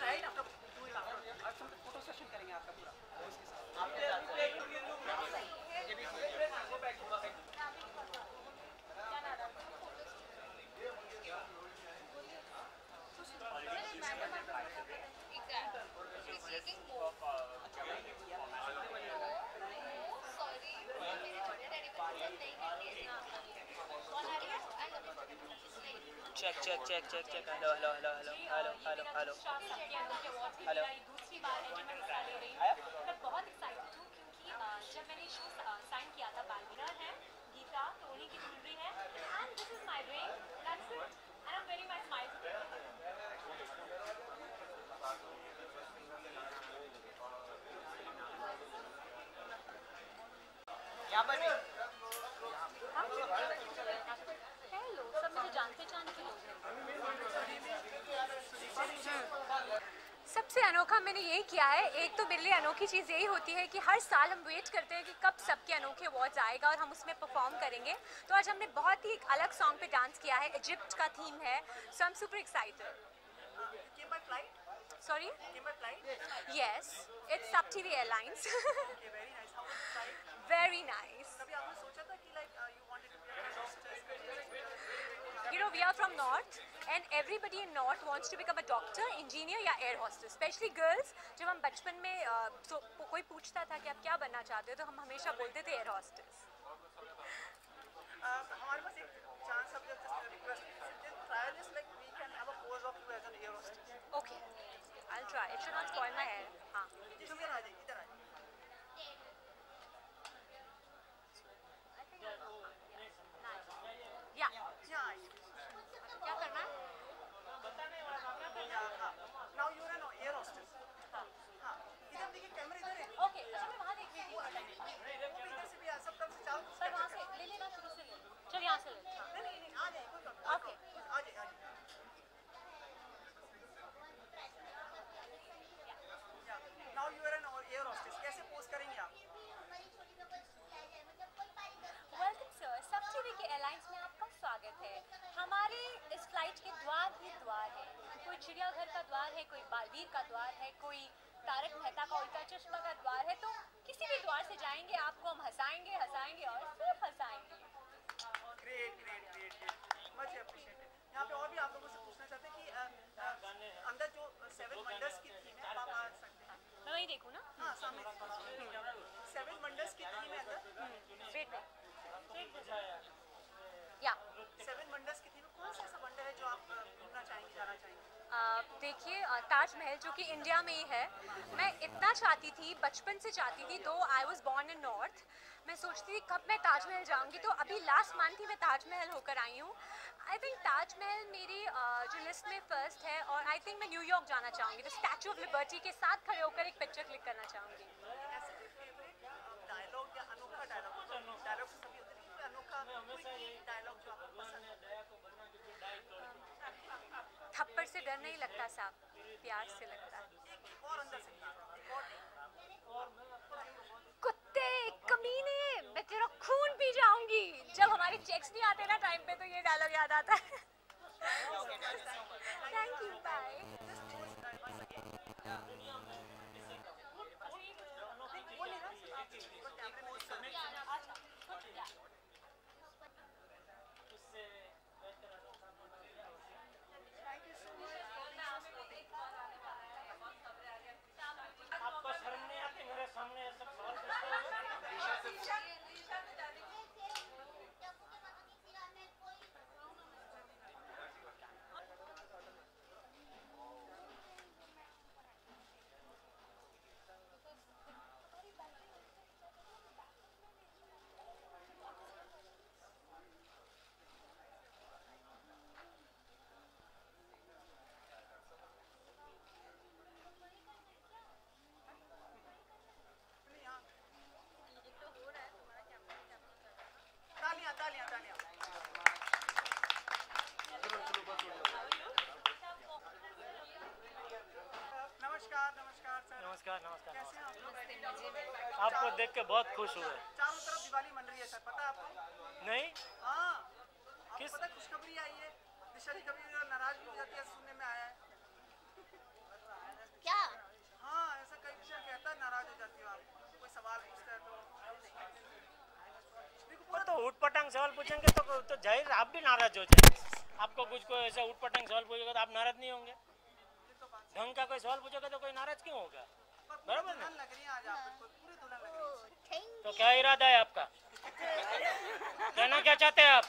Right after do it after. आज हम photo session करेंगे आपका पूरा. Go back. Check check check check check hello hello hello hello hello hello hello hello दूसरी बार है जब मैं हिस्सा ले रही हूँ। मैं बहुत एक्साइटेड हूँ क्योंकि जब मैंने शो साइन किया था, बालवीरा है, गीता, टोनी की ज्वेलरी है, and this is my ring, that's it, and I am wearing my smile. यहाँ पर भी हेलो, सब मुझे जान पहचान के लोग हैं। सबसे अनोखा मैंने यही किया है। एक तो मेरे लिए अनोखी चीज़ यही होती है कि हर साल हम वेट करते हैं कि कब सबके अनोखे अवार्ड्स आएगा और हम उसमें परफॉर्म करेंगे। तो आज हमने बहुत ही एक अलग सॉन्ग पे डांस किया है, इजिप्ट का थीम है, so I am super excited. Sorry? Came by flight? Yes, it's Sub TV Airlines. Okay, very nice. How was the flight? Very nice. कभी आपने सोचा था कि like you wanted to be a hostess? You know, we are from North and everybody in North wants to become a doctor, engineer या air hostess. Especially girls. जब हम बचपन में कोई पूछता था कि आप क्या बनना चाहते हो तो हम हमेशा बोलते थे air hostess. हमारे पास एक chance अब जब request try this, like we can have a pose of you as an air hostess. Okay, I'll try. It should not spoil my hair. हाँ. तुम इधर आ जाइए, इधर आ जाइए. Yeah. यहाँ आइए. क्या करना है? हाँ. Now you are an air hostess. हाँ. इधर देखिए, कैमरा इधर है. Okay, अच्छा मैं वहाँ देख रही थी। वो इधर से भी आ, सब तरफ से चारों तरफ से. पर वहाँ से ले लेना, शुरू से ले। चल यहाँ से ले। नहीं, आ जाइए, कोई बात नहीं. Okay. आ जाइए, आ जाइए. Now you are an air hostess. कैसे पोज करेंगे आप? वेलकम सर, सब टीवी के एयरलाइंस में आपका स्वागत है। हमारे इस फ्लाइट के द्वार ही द्वार है। कोई चिड़ियाघर का द्वार है, कोई बालवीर का द्वार है, कोई तारक मेहता का उल्टा चश्मा का द्वार है। तो किसी भी द्वार से जाएंगे आपको हम हंसाएंगे हंसाएंगे और सिर्फ हंसाएंगे। Great great great great, much appreciated. यहाँ पे और भी आप लोगों से पूछना चाहते हैं कि अंदर जो 7 वंडर्स की थीम है, आप आ सकते हैं। मैं वही देखूँ ना? हाँ, सामने 7 वंडर्स की थीम है अंदर। Wait. या 7 वंडर्स की थीम में कौन सा ऐसा वंडर है जो आप घूमना चाहेंगे, जाना चाहेंगे? देखिए, ताजमहल जो कि इंडिया में ही है, मैं इतना चाहती थी, बचपन से चाहती थी। Though I was born in north, मैं सोचती थी कब मैं ताजमहल जाऊंगी। तो अभी लास्ट मंथ ही मैं ताजमहल होकर आई हूँ। आई थिंक ताजमहल मेरी जो लिस्ट में फर्स्ट है और आई थिंक मैं न्यूयॉर्क जाना चाहूँगी। तो स्टैचू ऑफ लिबर्टी के साथ खड़े होकर एक पिक्चर क्लिक करना चाहूँगी। डायलॉग या अनोखा डायलॉग से सभी होते हैं, कोई अनोखा डायलॉग जो आपको पसंद है? थप्पड़ से डर नहीं लगता साहब, प्यार से लगता है। एक और अंदर से कुत्ते कमीने, मैं तेरा खून पी जाऊंगी। जब हमारे चेक्स नहीं आते ना टाइम पे तो ये डायलॉग याद आता है। Thank you, bye. आपको शर्म नहीं आती मेरे सामने ये सब सवाल पूछते हुए? तालियां तालियां तालियां। नमस्कार नमस्कार सर। नमस्कार नमस्कार। कैसे हैं आप लोग? आपको देख के बहुत खुश हुए। चारों तरफ दिवाली मन रही है सर, पता है आपको? नहीं? हाँ, आपको पता है खुशखबरी आई है? दिशाली कभी नाराज भी हो जाती है, सुनने में आया है। क्या? हाँ, ऐसा कई विषय कहता है, नाराज हो जाती हो आप, कोई सवाल पूछता है तो। वो तो उठपटांग सवाल पूछेंगे तो जाहिर आप भी नाराज हो जाएंगे। आपको कुछ कोई ऐसा उठपटांग सवाल पूछेगा तो आप नाराज नहीं होंगे। ढंग का कोई सवाल पूछेगा तो कोई नाराज क्यों होगा? बराबर ना? लग रही है आज आप, पूरी दुल्हन लग रही है। तो क्या इरादा है आपका? कहना क्या चाहते हैं आप?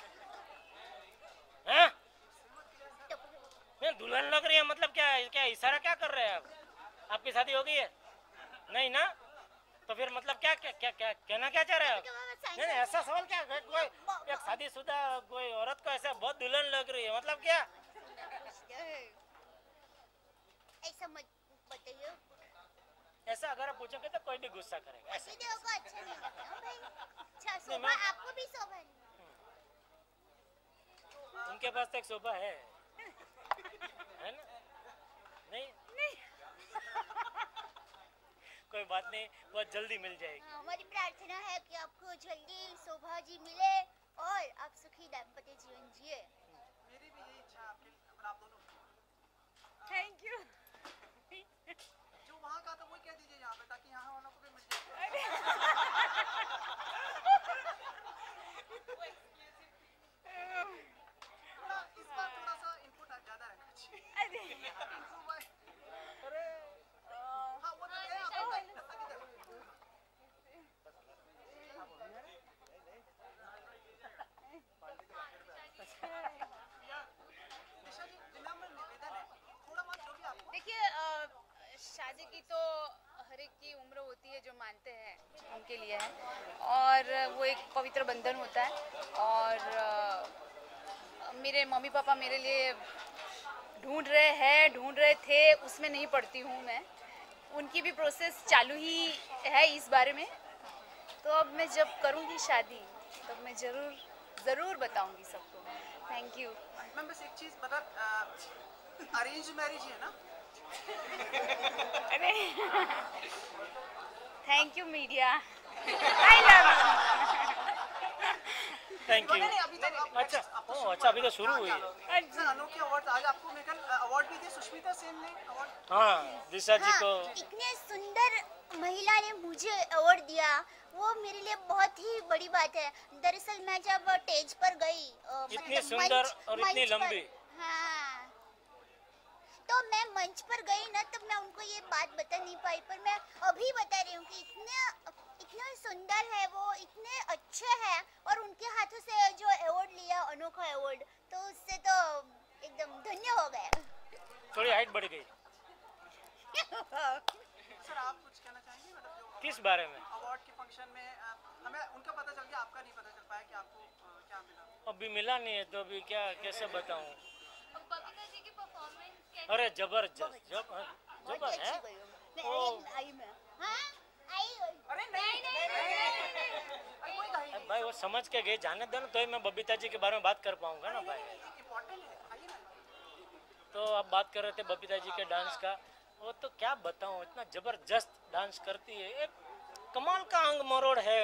हैं? नहीं, दुल्हन लग रही है मतलब क्या इशारा क्या कर रहे हैं आप? आपकी शादी हो गई है? नहीं ना? तो फिर मतलब क्या क्या क्या क्या कहना क्या चाह रहे हैं आप? नहीं ऐसा सवाल क्या, कोई एक शादीशुदा कोई औरत को ऐसा बहुत दुल्हन लग रही है मतलब क्या? ऐसा मत बताइए। ऐसा अगर आप पूछोगे तो कोई भी गुस्सा करेगा। ऐसा अच्छा नहीं लगता भाई। अच्छा शोभा, आपको भी शोभा नहीं? उनके पास तो एक शोभा है ना? नहीं कोई बात नहीं, बहुत जल्दी मिल जाएगी। हमारी प्रार्थना है कि आपको जल्दी शोभा जी मिले और आप सुखी दाम्पत्य जीवन जिए। मेरी भी यही इच्छा है आपके, आप दोनों। Thank you. जो वहाँ का था वही कह दीजिए यहाँ पे, ताकि यहाँ वालों को भी मिल जाए। इस बार थोड़ा सा इनपुट ज्यादा रहना चाहिए। अरे हाँ वो तो है। देखिए शादी की तो हर एक की उम्र होती है, जो मानते हैं उनके लिए है, और वो एक पवित्र बंधन होता है। और मेरे मम्मी पापा मेरे लिए ढूंढ रहे थे, उसमें नहीं पड़ती हूँ मैं। उनकी भी प्रोसेस चालू ही है इस बारे में। तो अब मैं जब करूँगी शादी तब मैं ज़रूर बताऊँगी सबको। Thank you ma'am. बस एक चीज़ बता, अरेंज मैरिज है ना? अरे thank you media, I love you. Thank you. अच्छा अभी तो शुरू हुई है। अनोखे अवार्ड आज आपको मेकल अवार्ड भी दिए, सुष्मिता सेन ने अवार्ड। हाँ दिशा जी को। इतने सुंदर महिला ने मुझे अवार्ड दिया, वो मेरे लिए बहुत ही बड़ी बात है। दरअसल मैं जब स्टेज पर गई, इतनी सुंदर और इतनी लंबी। हाँ, तो मैं मंच पर गई ना, तब मैं उनको ये बात बता नहीं पाई, पर मैं अभी बता रही हूँ कि इतना सुंदर है वो, इतने अच्छे हैं, और उनके हाथों से जो अवार्ड लिया, अनोखा अवार्ड, तो उससे तो एकदम धन्य हो गया। थोड़ी हाइट बढ़ गई। सर आप कुछ कहना चाहेंगे मतलब जो किस बारे में? अवार्ड के फंक्शन में हमें उनका पता चल गया, आपका नहीं पता चल पाया कि आपको क्या मिला? अभी मिला नहीं है तो अभी क्या कैसे बताऊं? बबीता जी की परफॉर्मेंस अरे जबरदस्त है। भाई वो समझ के गए, जाने दो ना, तो ही मैं बबीता जी के बारे में बात कर पाऊंगा ना भाई। तो अब बात कर रहे थे बबीता जी के डांस का, वो तो क्या बताऊं, इतना जबरदस्त डांस करती है, एक कमाल का अंग मरोड़ है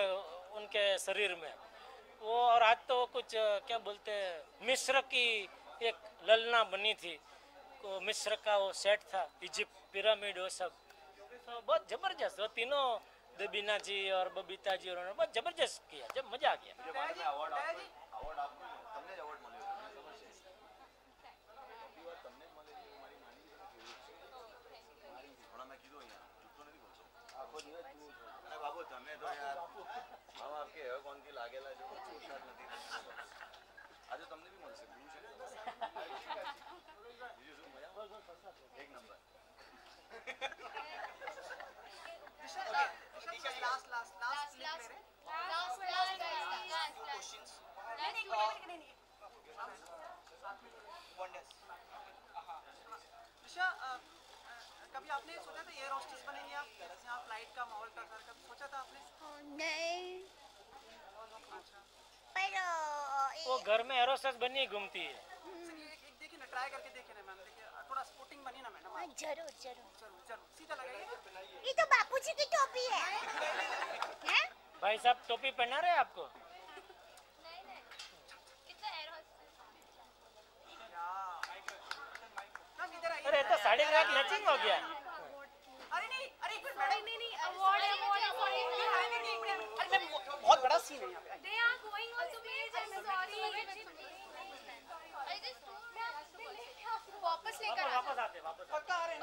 उनके शरीर में वो। और आज तो कुछ क्या बोलते हैं, मिस्र की एक ललना बनी थी, को मिस्र का वो सेट था, इजिप्ट पिरामिड, वो सब तो बहुत जबरदस्त। वो तीनों देबीना जी और बबीता जी उन्होंने बहुत जबरदस्त किया, जब मजा आ गया। બાબુ તમે તો યાર મામા આપકે હે કોણ કી લાગેલા જો છોટાટ નથી આજે તમને બી મળશે બ્લુ છે બીજું શું મજા એક નંબર कभी आपने सोचा था एयर होस्टेस बनेंगे आप? यहाँ फ्लाइट का माहौल था सर, कभी सोचा था आपने? नहीं, पर वो घर में एयर होस्टेस बनी घूमती है। देखिए ना, ट्राई करके देखिए ना मैम, देखिए थोड़ा स्पोर्टिंग बनी ना मैडम। जरूर सीधा लगाइए। ये तो बापूजी की टोपी है। भाई साहब टोपी पहना रहे आपको? अरे तो साड़ी का मैचिंग हो गया। अरे नहीं, अरे एक मिनट मैडम, नहीं अवार्ड अरे बहुत बड़ा सीन है यहाँ पे। They are going on stage. I'm sorry. I just वापस लेकर वापस आते पक्का आ रहे हैं।